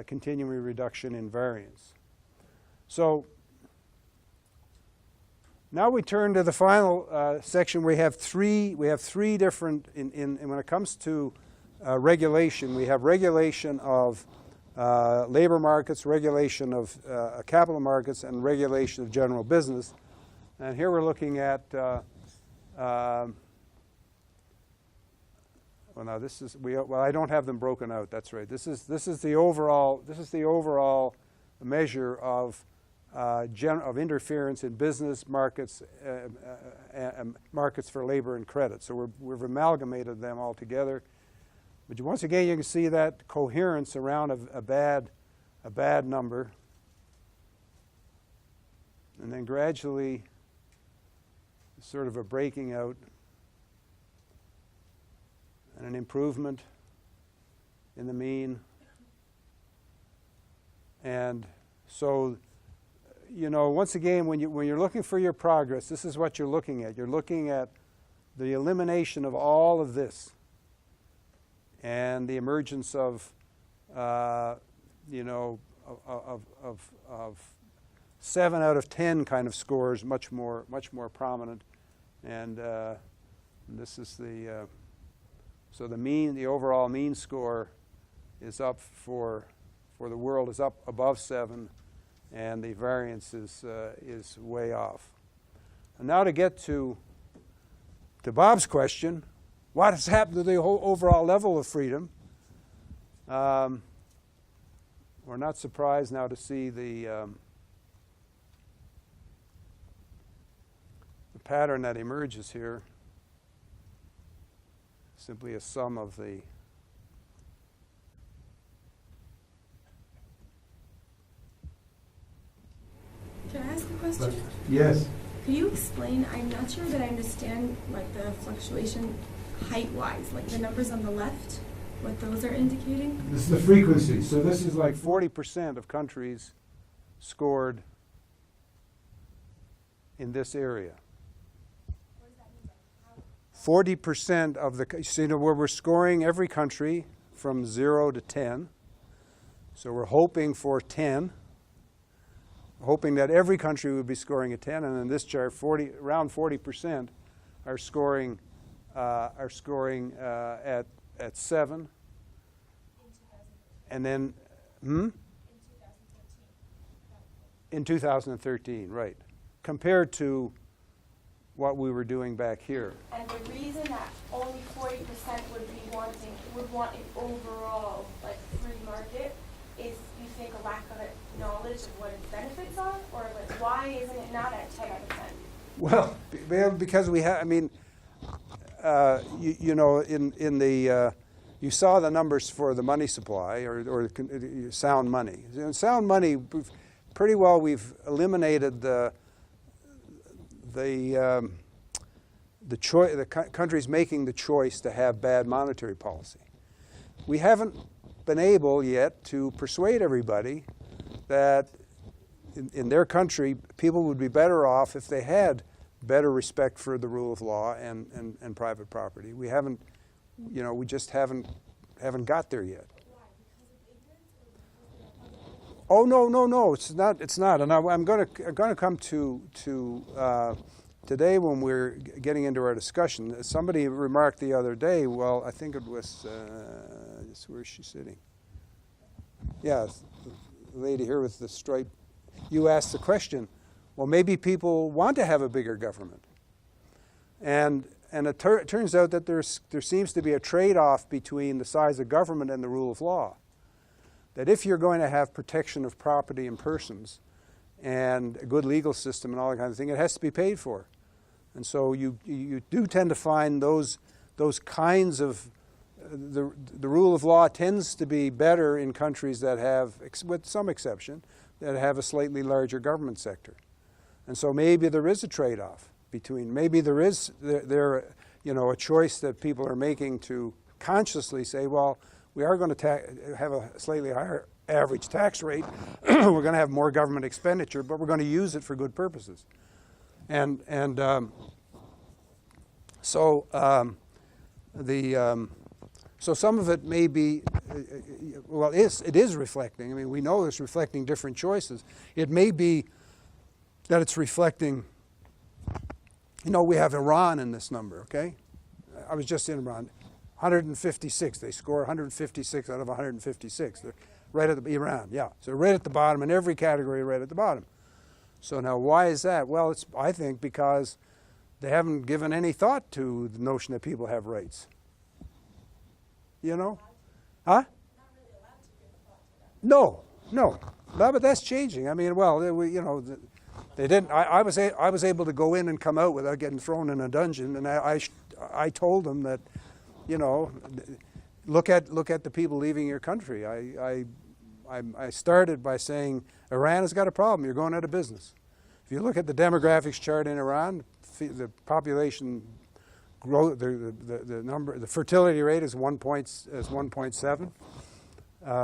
continuing reduction in variance. So now we turn to the final section. We have three different when it comes to regulation. We have regulation of labor markets, regulation of capital markets, and regulation of general business. And here we're looking at I don't have them broken out. That's right. This is the overall measure of interference in business markets, markets for labor and credit. So we've amalgamated them all together. But once again, you can see that coherence around a bad number, and then gradually sort of a breaking out and an improvement in the mean. And so, once again, when you're looking for your progress, this is what you're looking at. You're looking at the elimination of all of this, and the emergence of 7 out of 10 kind of scores, much more prominent, and this is so the overall mean score is up for the world is up above 7, and the variance is way off. And now to get to Bob's question. What has happened to the whole overall level of freedom? We're not surprised now to see the pattern that emerges here. Simply a sum of the Can I ask a question? Yes. Could you explain? I'm not sure that I understand the fluctuation height-wise, the numbers on the left, what those are indicating. This is the frequency. So this is 40% of countries scored in this area. What does that mean? 40% of where we're scoring every country from 0 to 10. So we're hoping for 10. Hoping that every country would be scoring a 10, and in this chart, around 40% are scoring at 7. And then, in 2013, right, compared to what we were doing back here. And the reason that only 40% would want an overall free market is, you think, a lack of knowledge of what its benefits are, or why isn't it not at 10 out of 10? Well, because we have. I mean, you saw the numbers for the money supply or sound money. In sound money, pretty well we've eliminated the the countries making the choice to have bad monetary policy. We haven't been able yet to persuade everybody that in their country people would be better off if they had better respect for the rule of law and private property. We haven't, we just haven't got there yet. Oh no, it's not. And I'm going to come to today when we're getting into our discussion. Somebody remarked the other day. Well, I think it was where is she sitting? Yeah, the lady here with the stripe. You asked the question. Well, maybe people want to have a bigger government, and it turns out that there seems to be a trade-off between the size of government and the rule of law. That if you're going to have protection of property and persons and a good legal system and all that kind of thing, it has to be paid for. And so you do tend to find those kinds of, the rule of law tends to be better in countries that have, with some exception, that have a slightly larger government sector. And so maybe there is a trade-off between, maybe there is a choice that people are making to consciously say, well, we are going to have a slightly higher average tax rate. We're going to have more government expenditure, but we're going to use it for good purposes. So some of it may be, well, it is reflecting. I mean, we know it's reflecting different choices. It may be that it's reflecting, we have Iran in this number, okay? I was just in Iran. 156. They score 156 out of 156. They're right at the Iran, yeah. So right at the bottom in every category, right at the bottom. So now, why is that? Well, it's I think because they haven't given any thought to the notion that people have rights. Huh? No, but that's changing. I mean, well, they didn't. I was able to go in and come out without getting thrown in a dungeon, and I told them that. Look at the people leaving your country. I started by saying Iran has got a problem. You're going out of business. If you look at the demographics chart in Iran, the population growth, the fertility rate is 1.7.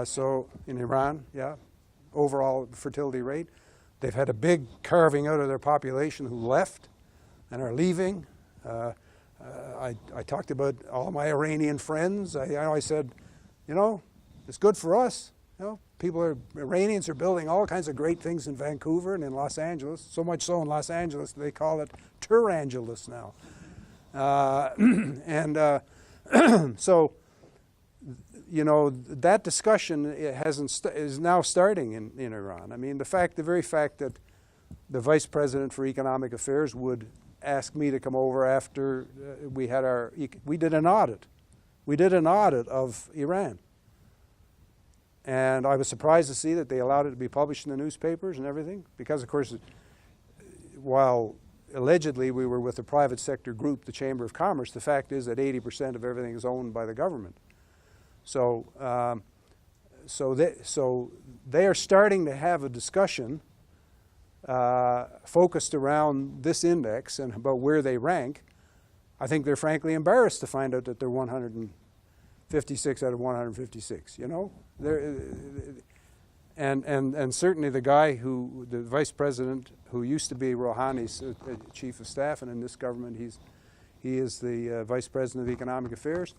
So in Iran, yeah, overall fertility rate, they've had a big carving out of their population who left and are leaving. I talked about all my Iranian friends. I said, it's good for us. Iranians are building all kinds of great things in Vancouver and in Los Angeles. So much so in Los Angeles they call it Turangeles now. So that discussion is now starting in Iran. I mean, the very fact that the Vice President for Economic Affairs would asked me to come over after we did an audit. We did an audit of Iran. And I was surprised to see that they allowed it to be published in the newspapers and everything. Because, of course, while allegedly we were with a private sector group, the Chamber of Commerce, the fact is that 80% of everything is owned by the government. So they are starting to have a discussion focused around this index and about where they rank. I think they're frankly embarrassed to find out that they're 156 out of 156. And certainly the vice president who used to be Rouhani's chief of staff, and in this government he is the vice president of economic affairs.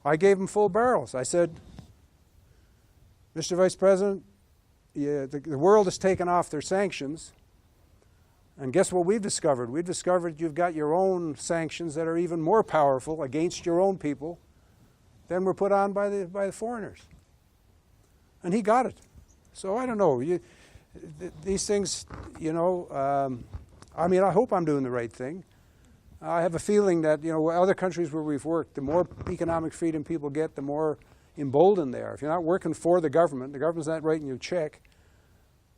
I gave him full barrels. I said, Mr. Vice President, the world has taken off their sanctions, and guess what we've discovered? We've discovered you've got your own sanctions that are even more powerful against your own people than were put on by the foreigners. And he got it. So I don't know. These things, I mean, I hope I'm doing the right thing. I have a feeling that, other countries where we've worked, the more economic freedom people get, the more emboldened they are. If you're not working for the government's not writing you a check,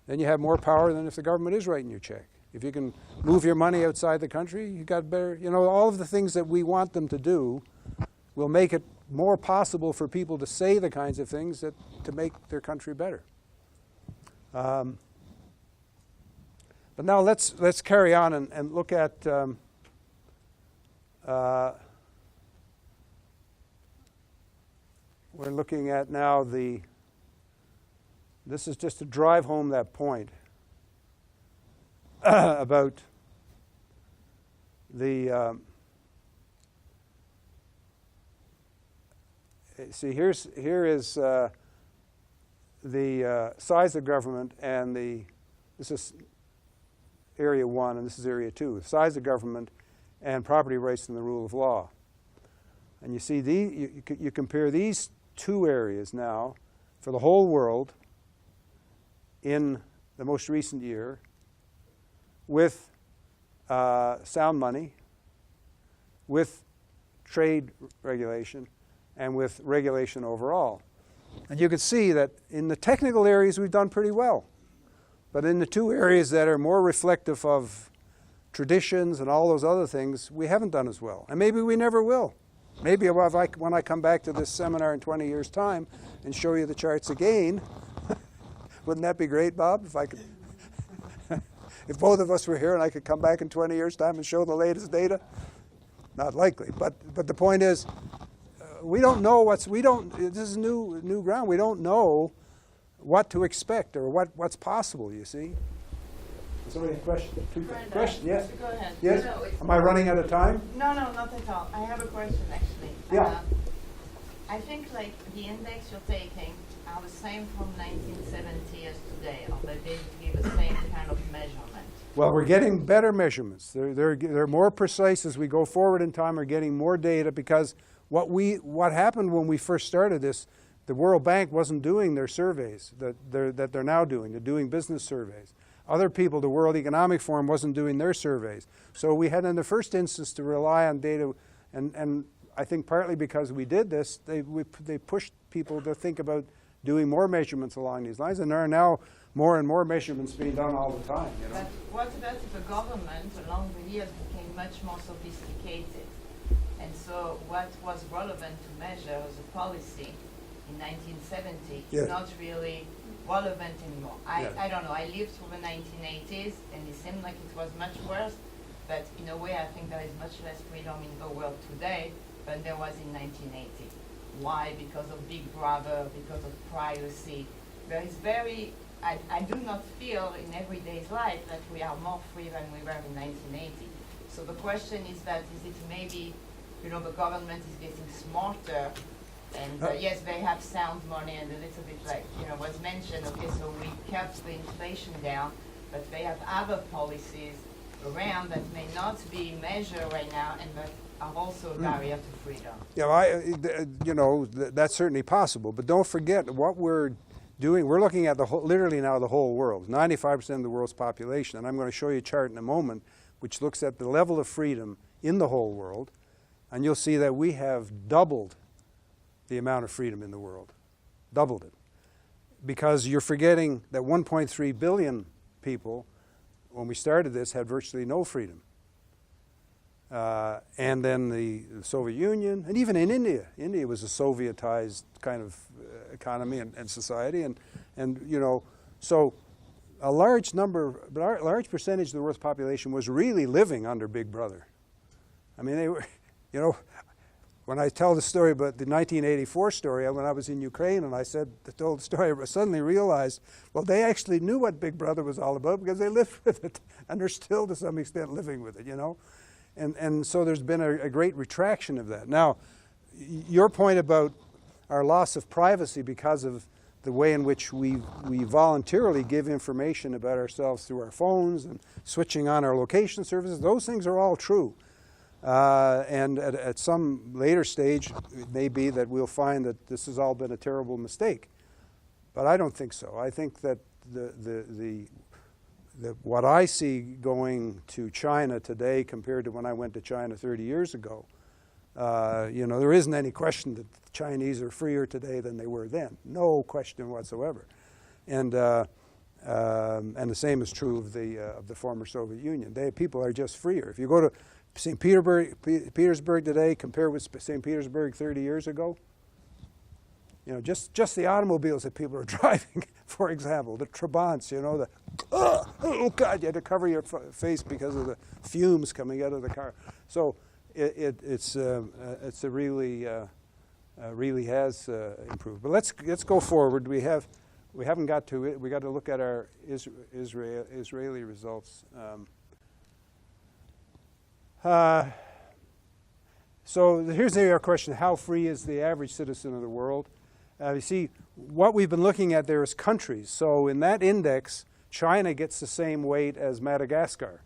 then you have more power than if the government is writing you a check. If you can move your money outside the country, you got better, all of the things that we want them to do will make it more possible for people to say the kinds of things to make their country better. But now let's carry on and look at we're looking at now this is just to drive home that point about the, see here is the size of government, and this is area 1 and this is area 2, the size of government and property rights and the rule of law. And you see you compare these two areas now for the whole world in the most recent year with sound money, with trade regulation, and with regulation overall. And you can see that in the technical areas we've done pretty well. But in the two areas that are more reflective of traditions and all those other things, we haven't done as well. And maybe we never will. Maybe when I come back to this seminar in 20 years' time and show you the charts again, wouldn't that be great, Bob, if I could? If both of us were here and I could come back in 20 years' time and show the latest data? Not likely. But the point is, we don't know this is new ground. We don't know what to expect or what's possible, you see. Somebody have a question? Question, yes? Go ahead. Yes? No, Am I running out of time? No, not at all. I have a question, actually. Yeah. I think like the index you're taking are the same from 1970 as today, or they basically the same kind of measurement. Well, we're getting better measurements. They're more precise as we go forward in time. We're getting more data because what happened when we first started this, the World Bank wasn't doing their surveys that they're now doing. They're doing business surveys. Other people, the World Economic Forum wasn't doing their surveys. So we had in the first instance to rely on data, and I think partly because we did this, they pushed people to think about doing more measurements along these lines, and there are now more and more measurements being done all the time. You know? But what about if the government along the years became much more sophisticated? And so what was relevant to measure as a policy in 1970 is not really relevant anymore. I don't know, I lived through the 1980s and it seemed like it was much worse, but in a way I think there is much less freedom in the world today than there was in 1980. Why? Because of Big Brother, because of privacy. There is I do not feel in everyday life that we are more free than we were in 1980. So the question is it maybe, the government is getting smarter, and yes, they have sound money and a little bit like, was mentioned, okay, so we kept the inflation down, but they have other policies around that may not be measured right now and that are also a barrier to freedom. Yeah, that's certainly possible, but don't forget what we're doing. We're looking at literally now the whole world, 95% of the world's population, and I'm going to show you a chart in a moment which looks at the level of freedom in the whole world, and you'll see that we have doubled the amount of freedom in the world, doubled it, because you're forgetting that 1.3 billion people, when we started this, had virtually no freedom. And then the Soviet Union, and even in India. India was a Sovietized kind of economy and society, and so a large percentage of the world's population was really living under Big Brother. I mean, they were, when I tell the story about the 1984 story, when I was in Ukraine and I told the story, I suddenly realized, well, they actually knew what Big Brother was all about because they lived with it, and they're still to some extent living with it, And so there's been a great retraction of that. Now, your point about our loss of privacy because of the way in which we voluntarily give information about ourselves through our phones and switching on our location services, those things are all true. And at some later stage, it may be that we'll find that this has all been a terrible mistake. But I don't think so. I think that what I see going to China today compared to when I went to China 30 years ago, there isn't any question that the Chinese are freer today than they were then. No question whatsoever. And the same is true of the former Soviet Union. People are just freer. If you go to St. Petersburg today, compare with St. Petersburg 30 years ago, just the automobiles that people are driving, for example, the Trabants, oh God, you had to cover your face because of the fumes coming out of the car. So it's a really really has improved. But let's go forward. We haven't got to it. We got to look at our Israeli results. So here's our question: how free is the average citizen of the world? You see, what we've been looking at there is countries. So in that index, China gets the same weight as Madagascar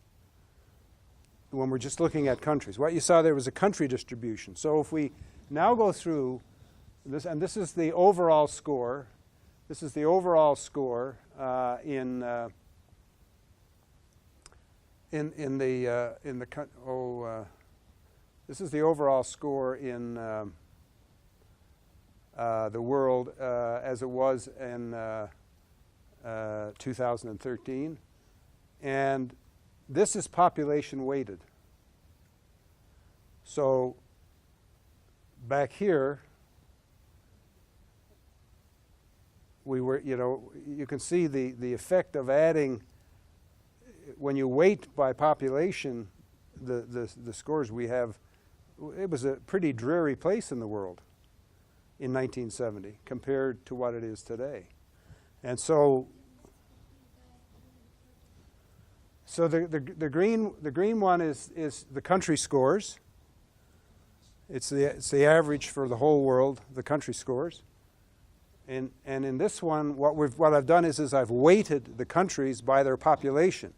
when we're just looking at countries. What you saw there was a country distribution. So if we now go through this, and this is the overall score. This is the overall score in the this is the overall score in the world as it was in 2013, and this is population weighted. So back here, we were, you can see the effect of adding, when you weight by population, the scores we have. It was a pretty dreary place in the world in 1970 compared to what it is today. And so the green one is the country scores. It's the average for the whole world, the country scores. And in this one, what I've done is I've weighted the countries by their population.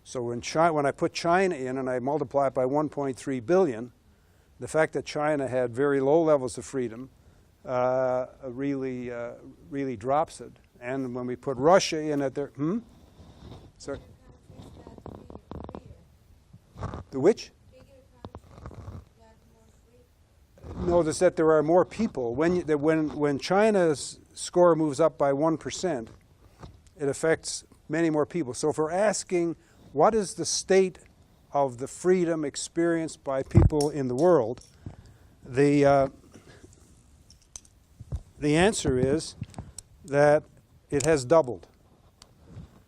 So when I put China in and I multiply it by 1.3 billion, the fact that China had very low levels of freedom really drops it. And when we put Russia in at their sorry, the which? No, it's that there are more people. When China's score moves up by 1%, it affects many more people. So if we're asking what is the state of the freedom experienced by people in the world, the answer is that it has doubled.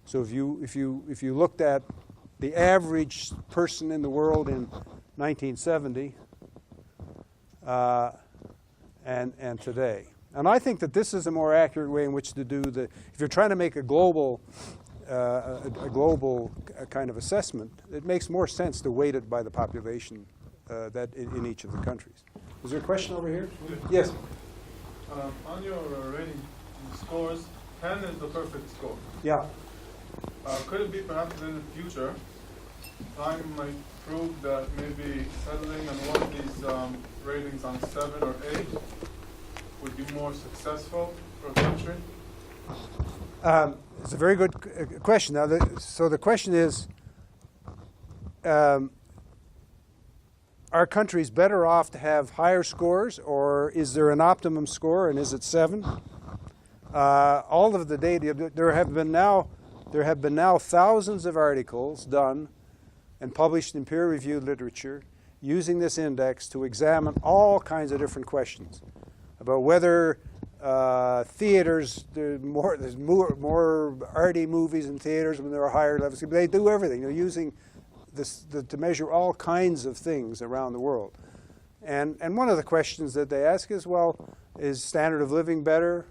So if you looked at the average person in the world in 1970 and today, and I think that this is a more accurate way in which to do if you're trying to make a global kind of assessment, it makes more sense to weight it by the population that in each of the countries. Is there a question over here? Yes. On your rating scores, 10 is the perfect score. Yeah. Could it be perhaps in the future, time might prove that maybe settling on one of these ratings on 7 or 8 would be more successful for a country? It's a very good question. Now, so the question is, are countries better off to have higher scores, or is there an optimum score, and is it 7? All of the data, there have been now thousands of articles done and published in peer-reviewed literature using this index to examine all kinds of different questions about whether theaters, there's more arty movies in theaters when there are higher levels. They do everything. They're using this to measure all kinds of things around the world. And one of the questions that they ask is, well, is standard of living better?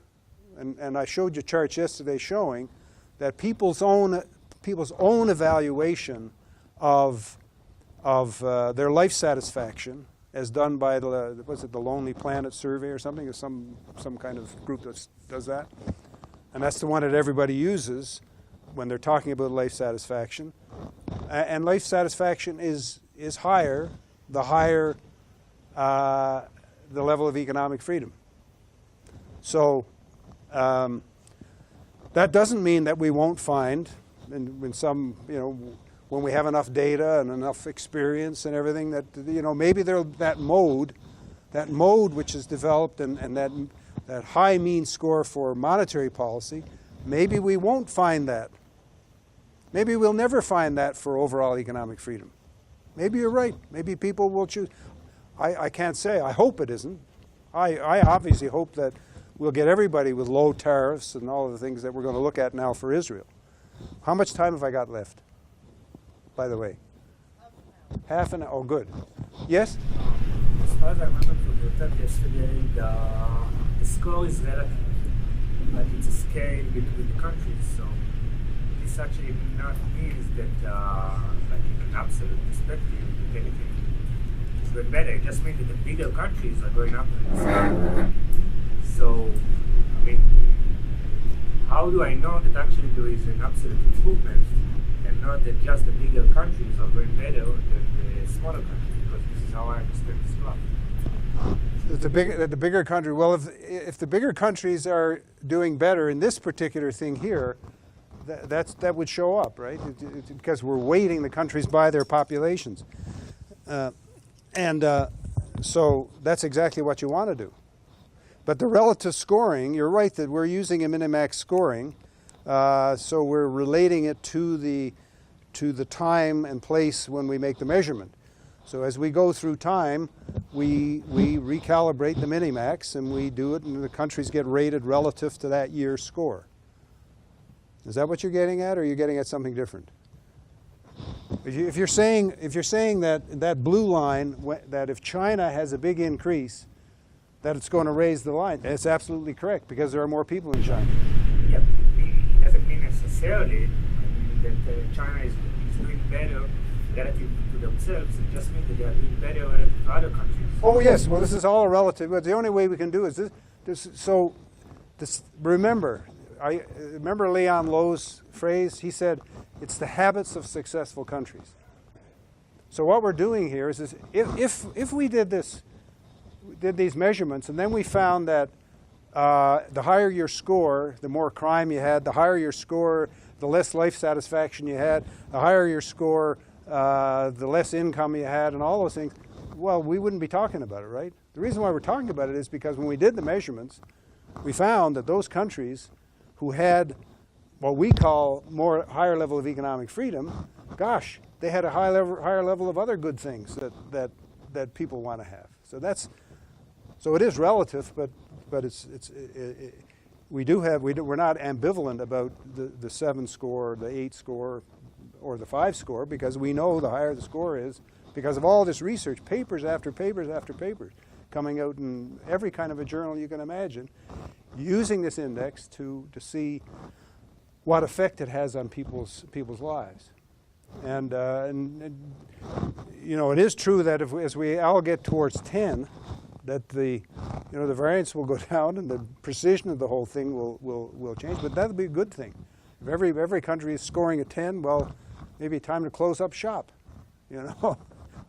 And I showed you charts yesterday showing that people's own evaluation of their life satisfaction, as done by the Lonely Planet survey or something, or some kind of group that does that, and that's the one that everybody uses when they're talking about life satisfaction. And life satisfaction is higher the higher the level of economic freedom. So that doesn't mean that we won't find, in some, when we have enough data and enough experience and everything, that maybe that mode which is developed and that high mean score for monetary policy, maybe we won't find that. Maybe we'll never find that for overall economic freedom. Maybe you're right. Maybe people will choose. I can't say. I hope it isn't. I obviously hope that we'll get everybody with low tariffs and all of the things that we're going to look at now for Israel. How much time have I got left, by the way? Half an hour. Oh, good. Yes? As far as I remember from your talk yesterday, the score is relative, but it's a scale between the countries. So this actually not means that, like in an absolute perspective, that anything is going better. It just means that the bigger countries are going up in the scale. So, I mean, how do I know that actually there is an absolute improvement and not that just the bigger countries are going better than the smaller countries? Because this is how I understand this graph. The bigger country, well, if the bigger countries are doing better in this particular thing here, that would show up, right? Because we're weighting the countries by their populations. So that's exactly what you want to do. But the relative scoring, you're right that we're using a minimax scoring, so we're relating it to the time and place when we make the measurement. So as we go through time, we recalibrate the minimax and we do it, and the countries get rated relative to that year's score. Is that what you're getting at, or are you getting at something different? If you're saying that blue line, that if China has a big increase, that it's going to raise the line, that's absolutely correct, because there are more people in China. Yeah, it doesn't mean necessarily that China is doing better relative to themselves. It just means that they are doing better relative to other countries. Oh yes, well this is all a relative, but the only way we can do is this. Remember, I remember Leon Lowe's phrase. He said, "It's the habits of successful countries." So what we're doing here is if we did these measurements, and then we found that the higher your score, the more crime you had. The higher your score, the less life satisfaction you had. The higher your score, the less income you had, and all those things. Well, we wouldn't be talking about it, right? The reason why we're talking about it is because when we did the measurements, we found that those countries who had what we call higher level of economic freedom, gosh, they had a higher level of other good things that people want to have. So it is relative, but we're not ambivalent about the 7 score, the 8 score, or the 5 score, because we know the higher the score is because of all this research, papers after papers after papers coming out in every kind of a journal you can imagine, using this index to see what effect it has on people's lives. And you know, it is true that as we all get towards 10, that the variance will go down and the precision of the whole thing will change. But that'll be a good thing. If every country is scoring a 10, well, maybe time to close up shop. You know,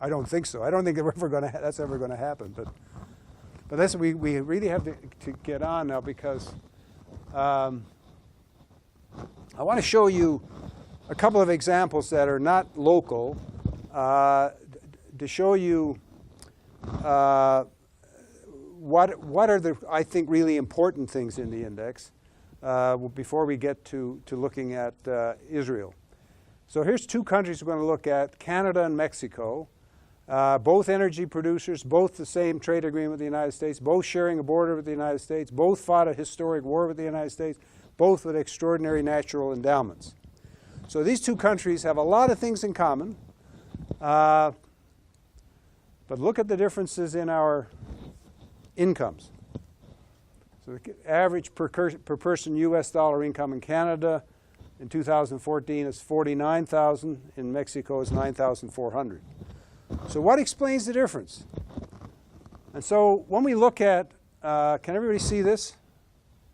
I don't think so. I don't think that's ever going to happen. But that's we really have to get on now, because I want to show you a couple of examples that are not local to show you what are the, I think, really important things in the index before we get to looking at Israel. So here's 2 countries we're going to look at, Canada and Mexico. Both energy producers, both the same trade agreement with the United States, both sharing a border with the United States, both fought a historic war with the United States, both with extraordinary natural endowments. So these 2 countries have a lot of things in common, but look at the differences in our incomes. So the average per person U.S. dollar income in Canada in 2014 is $49,000. In Mexico is $9,400. So what explains the difference? And so when we look at, can everybody see this?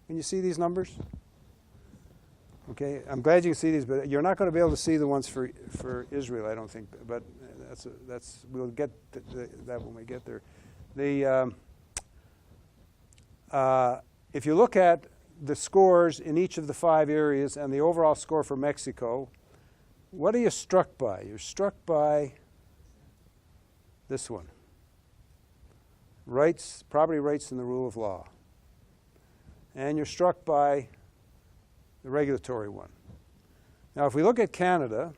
Can you see these numbers? Okay, I'm glad you can see these, but you're not going to be able to see the ones for Israel, I don't think. But we'll get to that when we get there. If you look at the scores in each of the 5 areas and the overall score for Mexico, what are you struck by? You're struck by this one. Property rights and the rule of law. And you're struck by the regulatory one. Now, if we look at Canada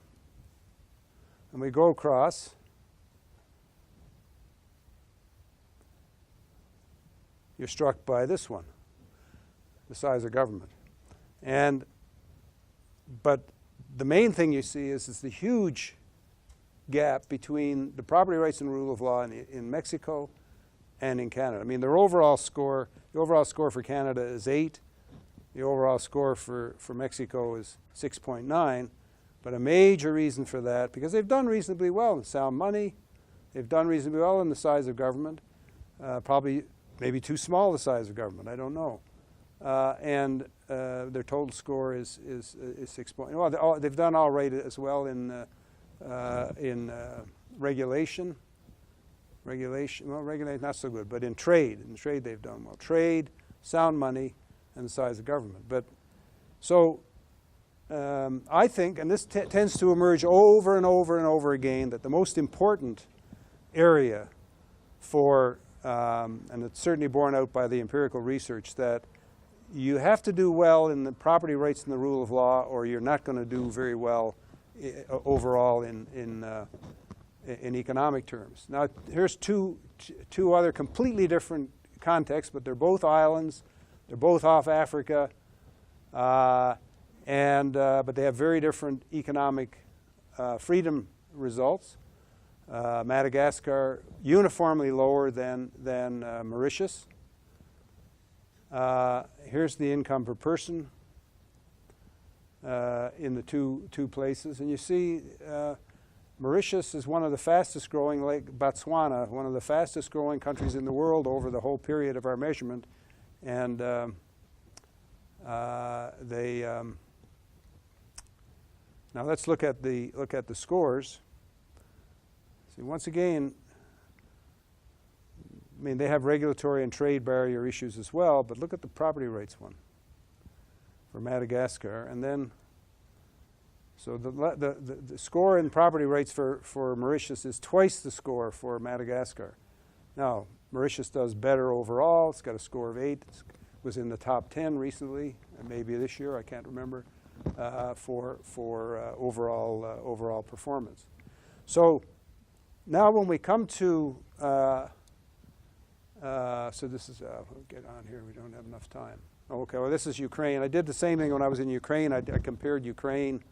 and we go across, you're struck by this one, the size of government. But the main thing you see is the huge gap between the property rights and rule of law in Mexico and in Canada. I mean, the overall score for Canada is 8. The overall score for Mexico is 6.9. But a major reason for that, because they've done reasonably well in sound money, they've done reasonably well in the size of government, probably maybe too small the size of government, I don't know. And their total score is 6 point. Well, they've done all right as well in regulation. Well, regulation not so good, but in trade they've done well. Trade, sound money, and the size of government. But so I think, and this tends to emerge over and over and over again, that the most important area for, and it's certainly borne out by the empirical research, that you have to do well in the property rights and the rule of law, or you're not going to do very well overall in economic terms. Now, here's two other completely different contexts, but they're both islands. They're both off Africa, but they have very different economic freedom results. Madagascar uniformly lower than Mauritius. Here's the income per person in the two places, and you see Mauritius is one of the fastest growing, like Botswana, one of the fastest growing countries in the world over the whole period of our measurement, and now let's look at the scores. See, once again, I mean, they have regulatory and trade barrier issues as well, but look at the property rights one for Madagascar, and then so the score in property rights for Mauritius is twice the score for Madagascar. Now, Mauritius does better overall. It's got a score of 8. It was in the top 10 recently, and maybe this year, I can't remember, for overall performance. So now when we come to, so this is, we'll get on here, we don't have enough time. Okay, well this is Ukraine. I did the same thing when I was in Ukraine. I compared Ukraine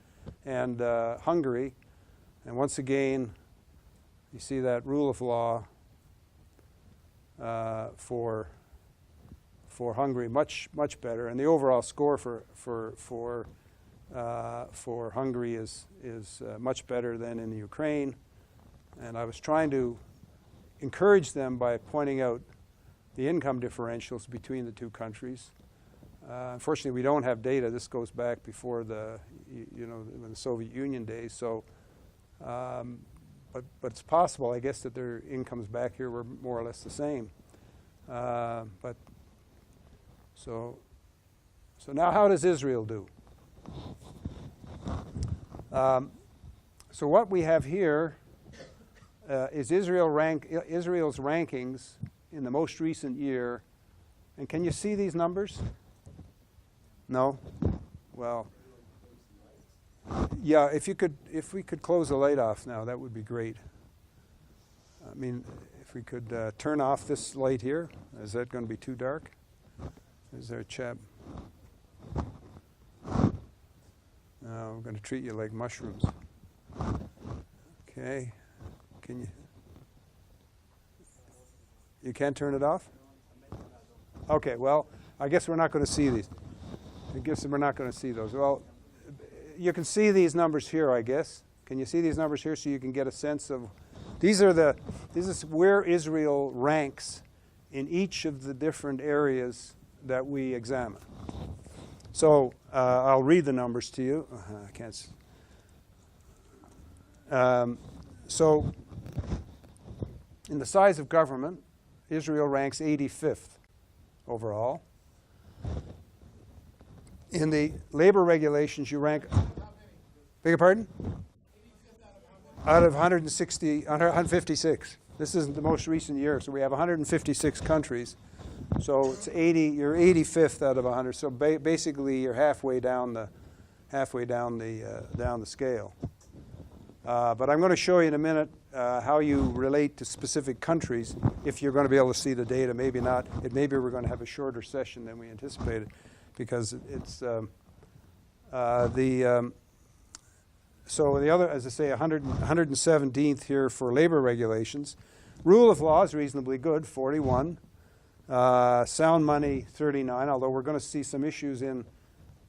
and Hungary, and once again, you see that rule of law for Hungary much better, and the overall score for Hungary is much better than in the Ukraine. And I was trying to encourage them by pointing out the income differentials between the two countries. Unfortunately, we don't have data. This goes back before the Soviet Union days. So, but it's possible, I guess, that their incomes back here were more or less the same. But so now, how does Israel do? So what we have here is Israel's rankings in the most recent year. And can you see these numbers? No? Well, yeah, if we could close the light off now, that would be great. I mean, if we could turn off this light here. Is that going to be too dark? Is there a chap? No, we're going to treat you like mushrooms. Okay. Can you can't turn it off? Okay, well, I guess we're not going to see these. I guess we're not going to see those. Well, you can see these numbers here, I guess. Can you see these numbers here so you can get a sense of, this is where Israel ranks in each of the different areas that we examine. So I'll read the numbers to you. I can't. So in the size of government, Israel ranks 85th overall. In the labor regulations, you rank, beg your pardon? Out of 156. This isn't the most recent year, so we have 156 countries. So it's 80. You're 85th out of 100. So basically, you're halfway down the scale. But I'm going to show you in a minute how you relate to specific countries. If you're going to be able to see the data, maybe not. Maybe we're going to have a shorter session than we anticipated, because it's so the other, as I say, 117th here for labor regulations. Rule of law is reasonably good, 41. Sound money, 39, although we're going to see some issues in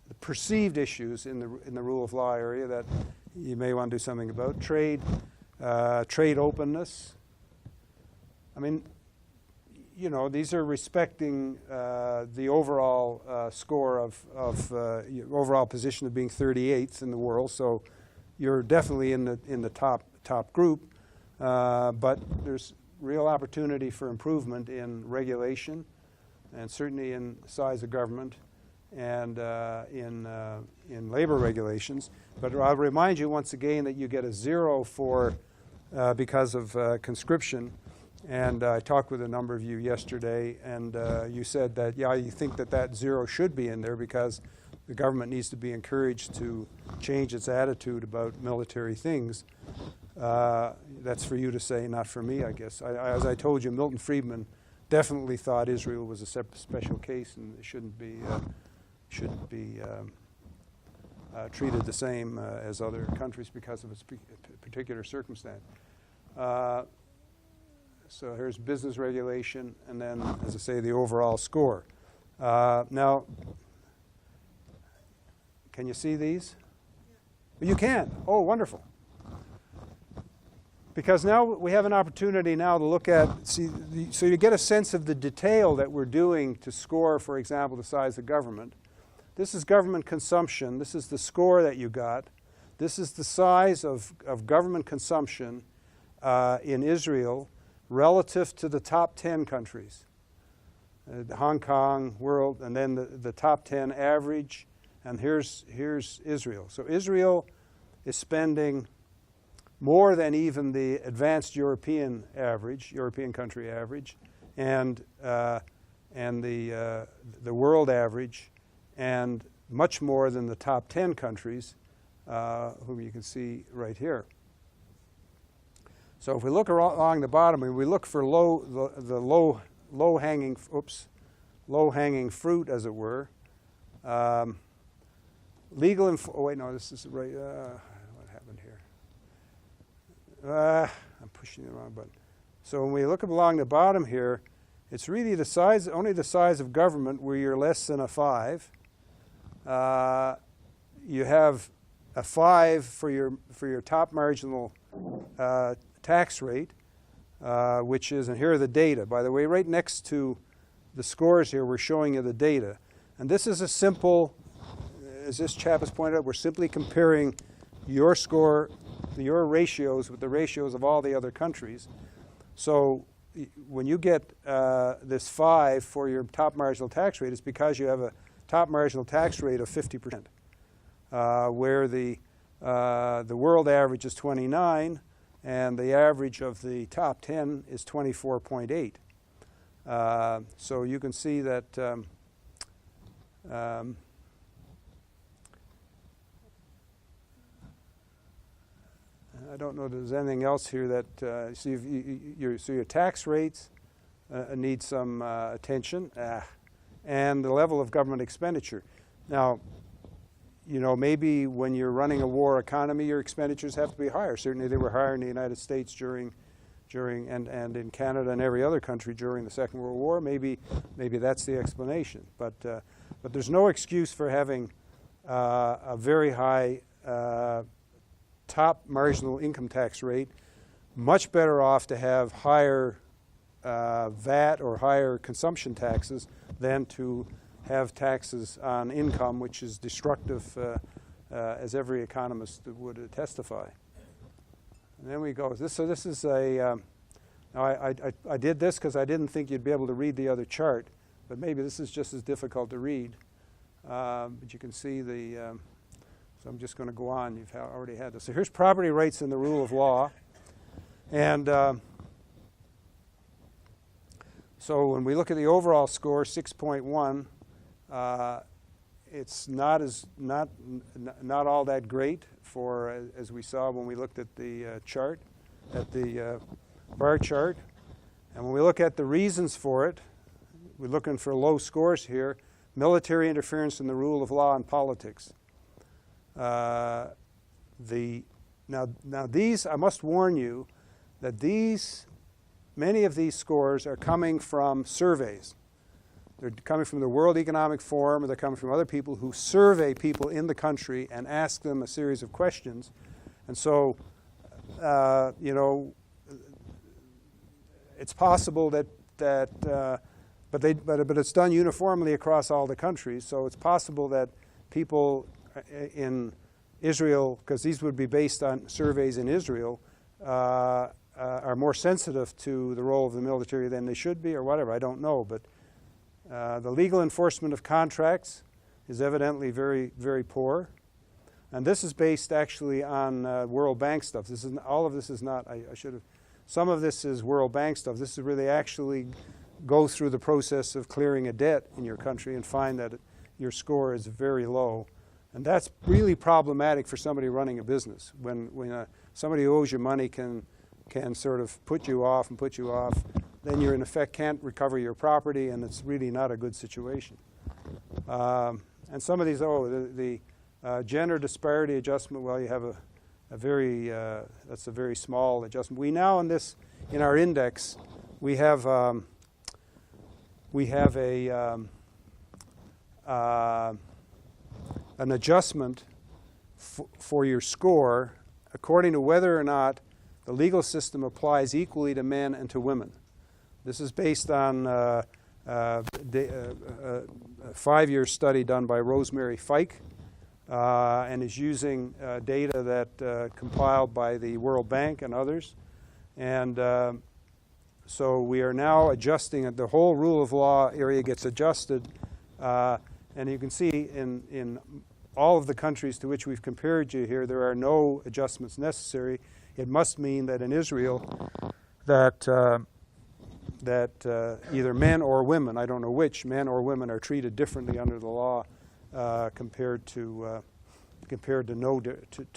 the perceived issues in the rule of law area that you may want to do something about. Trade openness. I mean, you know, these are respecting the overall score of your overall position of being 38th in the world. So you're definitely in the top group, but there's real opportunity for improvement in regulation, and certainly in size of government, and in labor regulations. But I'll remind you once again that you get a 0 for because of conscription. And I talked with a number of you yesterday, and you said that, yeah, you think that 0 should be in there because the government needs to be encouraged to change its attitude about military things. That's for you to say, not for me, I guess. As I told you, Milton Friedman definitely thought Israel was a special case and it shouldn't be treated the same as other countries because of its particular circumstance. So here's business regulation, and then, as I say, the overall score. Now, can you see these? You can. Oh, wonderful. Because now we have an opportunity now to look at, so you get a sense of the detail that we're doing to score, for example, the size of government. This is government consumption. This is the score that you got. This is the size of government consumption in Israel relative to the top 10 countries. Hong Kong, world, and then the top 10 average. And here's Israel. So Israel is spending more than even the advanced European average, European country average, and the world average, and much more than the top 10 countries, whom you can see right here. So if we look along the bottom, and we look for low-hanging fruit, as it were. Legal oh wait, no, this is right. What happened here? I'm pushing the wrong button. So when we look along the bottom here, it's really the size, only the size of government where you're less than a 5. You have a 5 for your top marginal tax rate, which is, and here are the data. By the way, right next to the scores here, we're showing you the data. And this is a simple, as this chap has pointed out, we're simply comparing your score, your ratios with the ratios of all the other countries. So when you get this 5 for your top marginal tax rate, it's because you have a top marginal tax rate of 50%, where the world average is 29, and the average of the top 10 is 24.8. So you can see that I don't know if there's anything else here that so your tax rates need some attention, and the level of government expenditure. Now, you know, maybe when you're running a war economy, your expenditures have to be higher. Certainly, they were higher in the United States during and in Canada and every other country during the Second World War. Maybe that's the explanation. But there's no excuse for having a very high top marginal income tax rate. Much better off to have higher VAT or higher consumption taxes than to have taxes on income, which is destructive, as every economist would testify. And then we go. So this is a. Now I did this because I didn't think you'd be able to read the other chart, but maybe this is just as difficult to read. But you can see the. So I'm just going to go on. You've already had this. So here's property rights in the rule of law, and. So when we look at the overall score, 6.1, it's not all that great for, as we saw when we looked at the chart, at the bar chart. And when we look at the reasons for it, we're looking for low scores here. Military interference in the rule of law and politics. The Now these, I must warn you that many of these scores are coming from surveys. They're coming from the World Economic Forum, or they're coming from other people who survey people in the country and ask them a series of questions. And so, it's possible that but it's done uniformly across all the countries. So it's possible that people in Israel, because these would be based on surveys in Israel, are more sensitive to the role of the military than they should be, or whatever. I don't know, but the legal enforcement of contracts is evidently very, very poor. And this is based actually on World Bank stuff. All of this is not, I should have, some of this is World Bank stuff. This is where they actually go through the process of clearing a debt in your country and find that your score is very low. And that's really problematic for somebody running a business. When somebody who owes you money can sort of put you off, then you in effect can't recover your property, and it's really not a good situation. And some of these, the gender disparity adjustment, well, you have that's a very small adjustment. We now in our index, we have an adjustment for your score according to whether or not the legal system applies equally to men and to women. This is based on a 5-year study done by Rosemary Fike, and is using data that compiled by the World Bank and others. And so we are now adjusting it. The whole rule of law area gets adjusted. And you can see in all of the countries to which we've compared you here, there are no adjustments necessary. It must mean that in Israel that either men or women, I don't know which, men or women are treated differently under the law compared to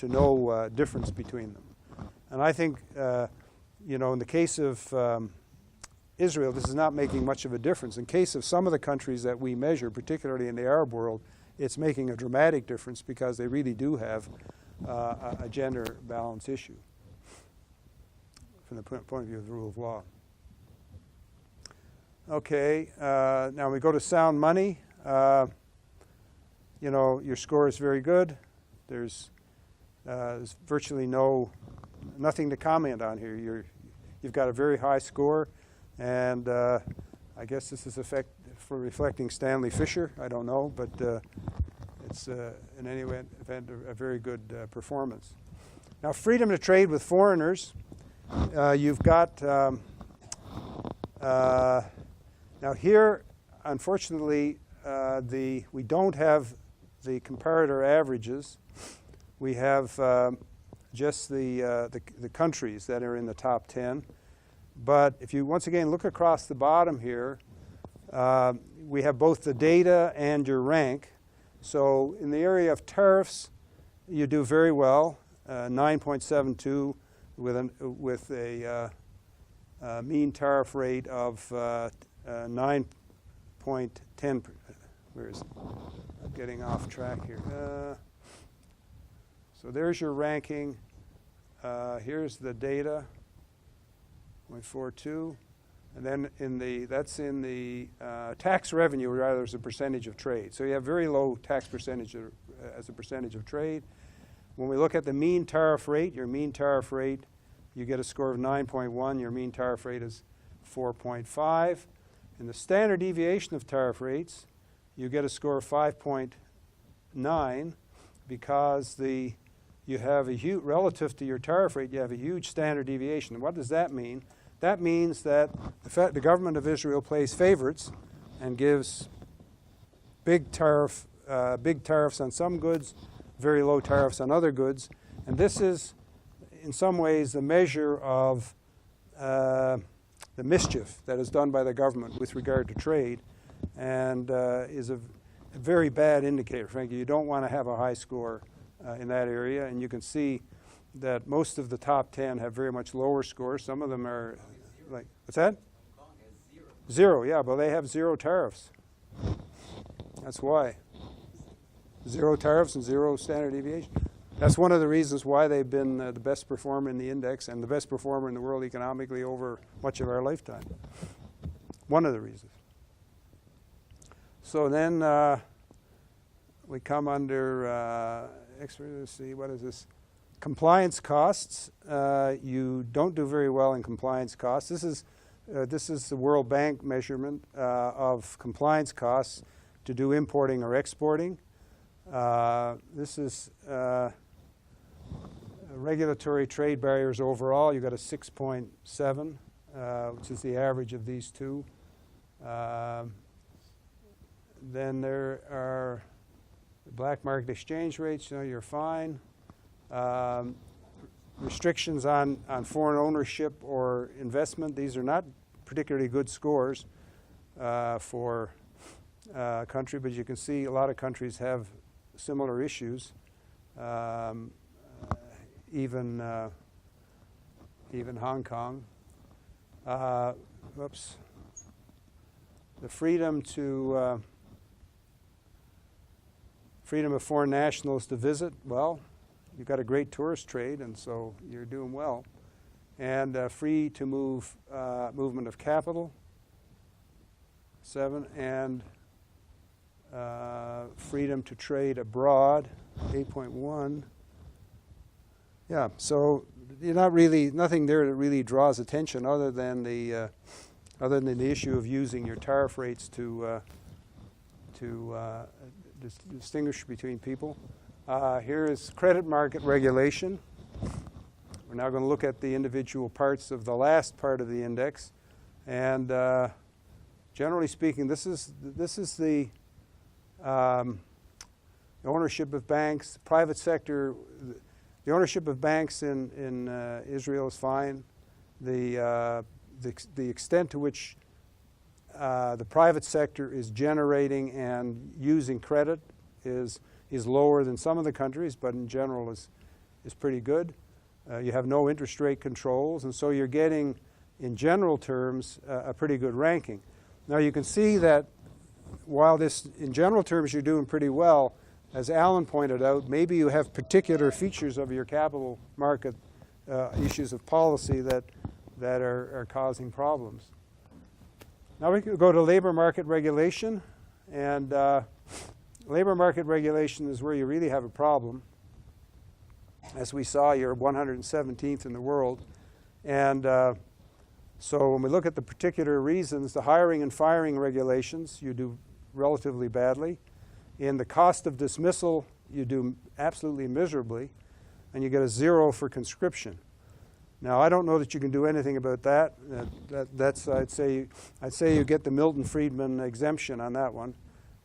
no difference between them. And I think in the case of Israel, this is not making much of a difference. In case of some of the countries that we measure, particularly in the Arab world, it's making a dramatic difference because they really do have a gender balance issue from the point of view of the rule of law. Okay, now we go to sound money. Your score is very good. There's virtually nothing to comment on here. You've got a very high score, and I guess this is for reflecting Stanley Fischer. I don't know, but it's in any event a very good performance. Now, freedom to trade with foreigners. You've got now here, unfortunately, we don't have the comparator averages. We have just the countries that are in the top 10. But if you once again look across the bottom here, we have both the data and your rank. So in the area of tariffs, you do very well, 9.72 with a mean tariff rate of 9.10. Where is it? I'm getting off track here. So there's your ranking. Here's the data, 0.42. And then that's in the tax revenue, rather, as a percentage of trade. So you have very low tax percentage as a percentage of trade. When we look at the mean tariff rate, your mean tariff rate, you get a score of 9.1. Your mean tariff rate is 4.5. In the standard deviation of tariff rates, you get a score of 5.9 because you have a huge, relative to your tariff rate, you have a huge standard deviation. And what does that mean? That means that the government of Israel plays favorites and gives big tariffs on some goods, very low tariffs on other goods. And this is, in some ways, the measure of the mischief that is done by the government with regard to trade, and is a very bad indicator. Frankly, you don't want to have a high score in that area, and you can see that most of the top 10 have very much lower scores. Some of them are like, what's that? Zero, yeah, but they have zero tariffs. That's why. Zero tariffs and zero standard deviation. That's one of the reasons why they've been the best performer in the index and the best performer in the world economically over much of our lifetime. One of the reasons. So then we come under, let's see, what is this? Compliance costs. You don't do very well in compliance costs. This is the World Bank measurement of compliance costs to do importing or exporting. This is regulatory trade barriers overall. You've got a 6.7, which is the average of these two. Then there are the black market exchange rates. You know, you're fine. Restrictions on foreign ownership or investment. These are not particularly good scores for a country, but you can see a lot of countries have similar issues. Even Hong Kong. Whoops. The freedom of foreign nationals to visit. Well, you've got a great tourist trade, and so you're doing well. And free to move movement of capital. 7, and freedom to trade abroad. 8.1. Yeah, so you're not really nothing there that really draws attention other than the issue of using your tariff rates to distinguish between people. Here is credit market regulation. We're now going to look at the individual parts of the last part of the index, and generally speaking, this is the ownership of banks, private sector. The ownership of banks in Israel is fine. The extent to which the private sector is generating and using credit is lower than some of the countries, but in general is pretty good. You have no interest rate controls, and so you're getting, in general terms, a pretty good ranking. Now you can see that while this, in general terms, you're doing pretty well, as Alan pointed out, maybe you have particular features of your capital market issues of policy that are causing problems. Now we can go to labor market regulation, and labor market regulation is where you really have a problem. As we saw, you're 117th in the world, and so when we look at the particular reasons, the hiring and firing regulations, you do relatively badly. In the cost of dismissal, you do absolutely miserably, and you get a 0 for conscription. Now, I don't know that you can do anything about that. That's I'd say you get the Milton Friedman exemption on that one,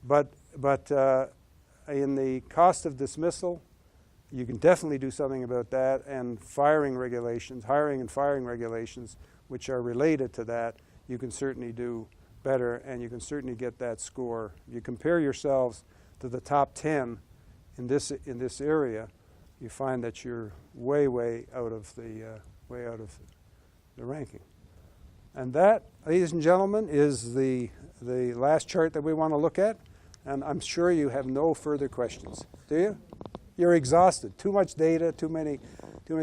but in the cost of dismissal, you can definitely do something about that. And firing regulations, hiring and firing regulations, which are related to that, you can certainly do better, and you can certainly get that score. You compare yourselves to the top 10 in this area, you find that you're way out of the ranking. And that, ladies and gentlemen, is the last chart that we want to look at. And I'm sure you have no further questions. Do you? You're exhausted. Too much data, too many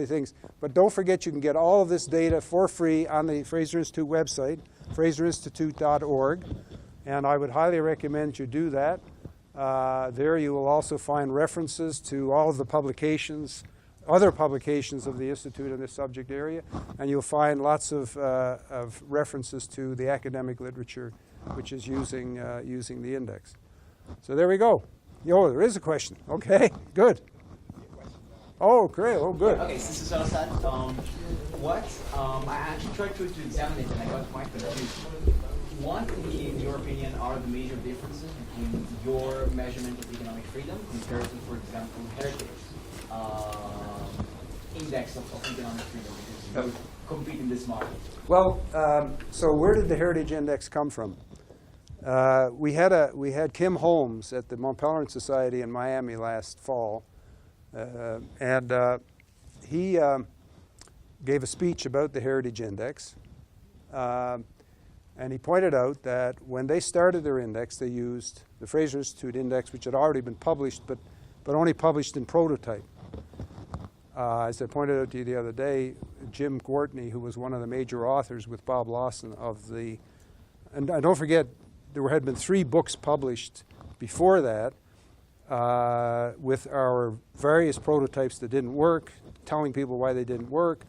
things. But don't forget, you can get all of this data for free on the Fraser Institute website, fraserinstitute.org. And I would highly recommend you do that. There you will also find references to all of the publications, other publications of the Institute in this subject area, and you'll find lots of references to the academic literature which is using the index. So there we go. Oh, there is a question. Okay, good. Oh, great. Oh, good. Okay, so this is Al-Assad. I actually tried to examine it and I got quite confused. What, in your opinion, are the major differences between your measurement of economic freedom compared to, for example, Heritage index of economic freedom, because you compete in this market? Well, so where did the Heritage Index come from? We had Kim Holmes at the Mont Pelerin Society in Miami last fall, and he gave a speech about the Heritage Index. And he pointed out that when they started their index, they used the Fraser Institute Index, which had already been published, but only published in prototype. As I pointed out to you the other day, Jim Gwartney, who was one of the major authors with Bob Lawson of the, and don't forget, there had been 3 books published before that with our various prototypes that didn't work, telling people why they didn't work,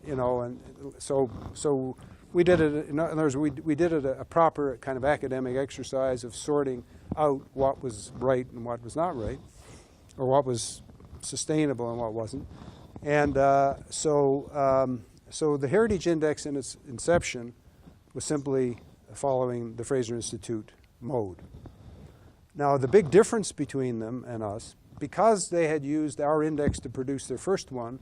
you know, and so we did it. In other words, we did it a proper kind of academic exercise of sorting out what was right and what was not right, or what was sustainable and what wasn't. And so the Heritage Index in its inception was simply following the Fraser Institute mode. Now, the big difference between them and us, because they had used our index to produce their first one,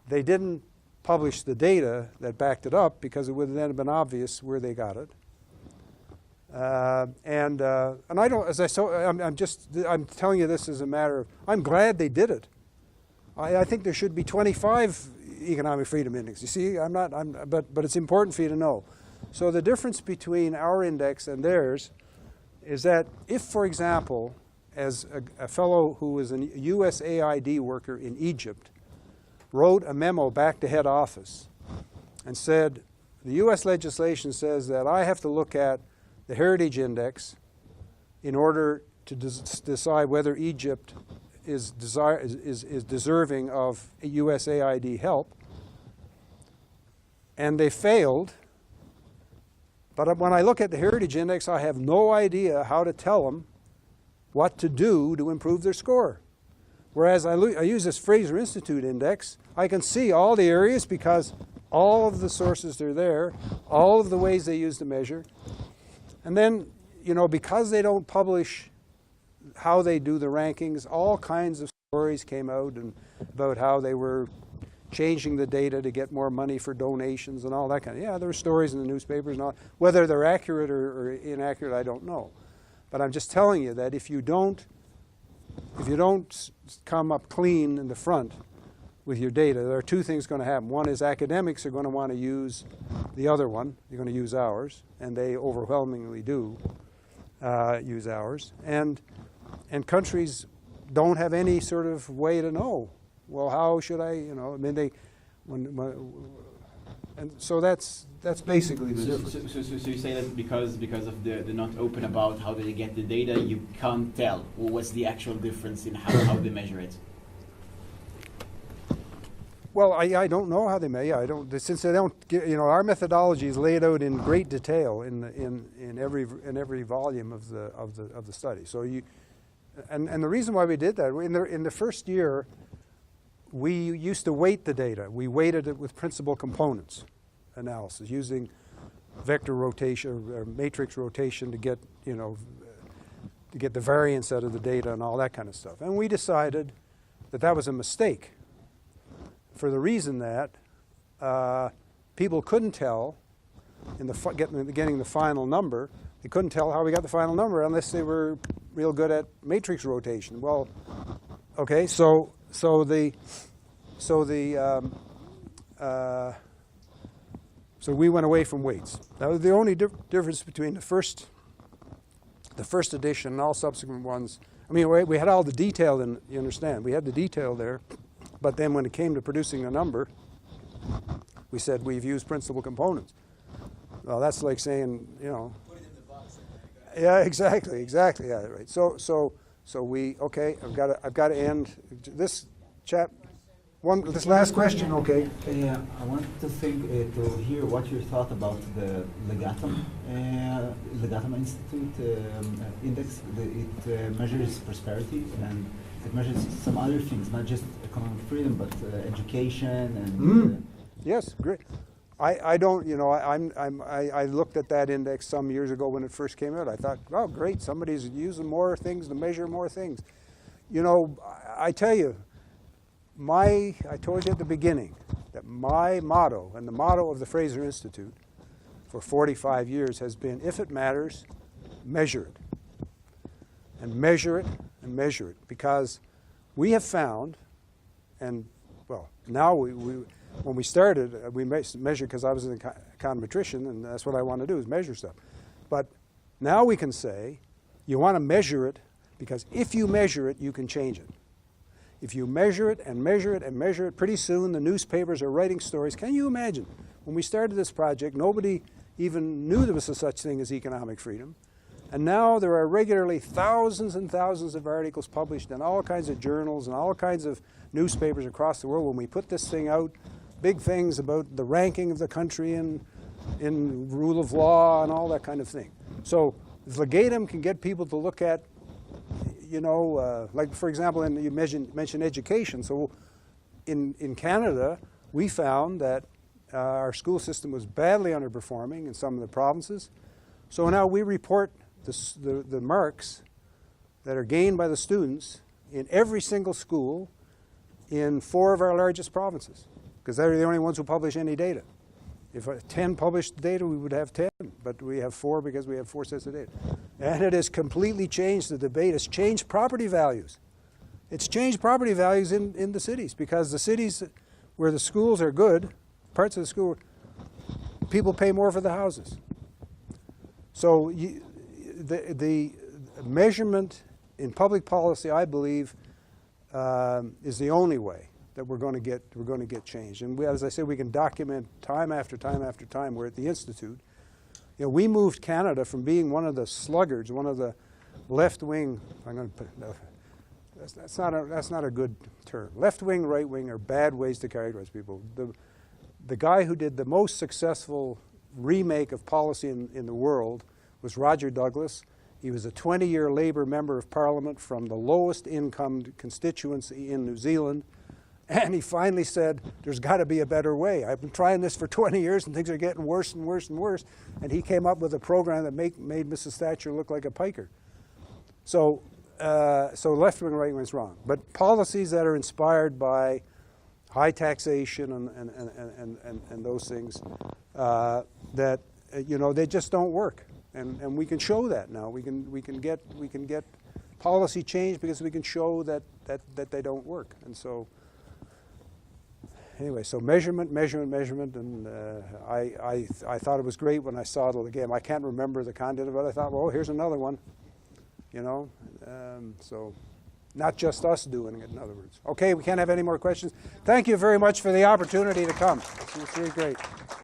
they didn't publish the data that backed it up because it would then have been obvious where they got it. And I don't, I'm telling you this as a matter of, I'm glad they did it. I think there should be 25 economic freedom indexes. You see, but it's important for you to know. So the difference between our index and theirs is that if, for example, as a fellow who was a USAID worker in Egypt wrote a memo back to head office and said, the U.S. legislation says that I have to look at the Heritage Index in order to decide whether Egypt is deserving of USAID help, and they failed. But when I look at the Heritage Index, I have no idea how to tell them what to do to improve their score. Whereas I use this Fraser Institute Index, I can see all the areas because all of the sources are there, all of the ways they use the measure. And then, you know, because they don't publish how they do the rankings, all kinds of stories came out and about how they were changing the data to get more money for donations and all that kind of. Yeah, there were stories in the newspapers and all. Whether they're accurate or inaccurate, I don't know. But I'm just telling you that if you don't come up clean in the front with your data, there are 2 things going to happen. One is academics are going to want to use the other one. They're going to use ours, and they overwhelmingly do use ours. And countries don't have any sort of way to know. Well, how should I, you know, I mean, and so that's basically the difference. So you say that because of the not open about how they get the data, you can't tell what's the actual difference in how they measure it. Well, I don't know how they measure. Yeah, I don't, since they don't. You know, our methodology is laid out in great detail in every volume of the study. So you, and the reason why we did that in the first year, we used to weight the data. We weighted it with principal components analysis using vector rotation or matrix rotation to get, you know, to get the variance out of the data and all that kind of stuff. And we decided that that was a mistake for the reason that people couldn't tell in getting the final number. They couldn't tell how we got the final number unless they were real good at matrix rotation. Well, okay, so we went away from weights. That was the only difference between the first edition and all subsequent ones. I mean, we had all the detail in. You understand? We had the detail there, but then when it came to producing a number, we said we've used principal components. Well, that's like saying, you know. Put it in the box. Yeah, exactly. Yeah, right. So we I've got to end this chat. This last question, okay. I want to hear what you thought about the Legatum Institute index. It measures prosperity and it measures some other things, not just economic freedom, but education and. Yes, great. I don't, you know, I looked at that index some years ago when it first came out. I thought, oh, great, somebody's using more things to measure more things. You know, I tell you, I told you at the beginning that my motto and the motto of the Fraser Institute for 45 years has been, if it matters, measure it. And measure it and measure it. Because we have found, and well, now when we started, we measured because I was an econometrician, and that's what I want to do is measure stuff. But now we can say, you want to measure it because if you measure it, you can change it. If you measure it and measure it and measure it, pretty soon the newspapers are writing stories. Can you imagine? When we started this project, nobody even knew there was a such thing as economic freedom. And now there are regularly thousands and thousands of articles published in all kinds of journals and all kinds of newspapers across the world. When we put this thing out, big things about the ranking of the country in rule of law and all that kind of thing. So if Legatum can get people to look at, like for example, you mentioned education. So in Canada, we found that our school system was badly underperforming in some of the provinces. So now we report the marks that are gained by the students in every single school in 4 of our largest provinces, because they're the only ones who publish any data. If 10 published data, we would have 10, but we have 4 because we have 4 sets of data. And it has completely changed the debate. It's changed property values. It's changed property values in the cities, because the cities where the schools are good, parts of the school, people pay more for the houses. So the measurement in public policy, I believe, is the only way that we're going to get change. And as I said, we can document time after time after time. We're at the Institute. We moved Canada from being one of the sluggards, one of the left-wing. I'm going to put that's not a good term. Left-wing, right-wing are bad ways to characterize people. The guy who did the most successful remake of policy in the world was Roger Douglas. He was a 20-year Labour member of Parliament from the lowest income constituency in New Zealand. And he finally said, there's got to be a better way. I've been trying this for 20 years and things are getting worse and worse and worse. And he came up with a program that made Mrs. Thatcher look like a piker. So left-wing, right-wing is wrong. But policies that are inspired by high taxation and those things, that they just don't work. And we can show that now. We can get policy change because we can show that they don't work. And so anyway, so measurement, and I thought it was great when I saw it again. I can't remember the content of it. I thought, well, here's another one. So not just us doing it, in other words. Okay, we can't have any more questions. Thank you very much for the opportunity to come. It's really great.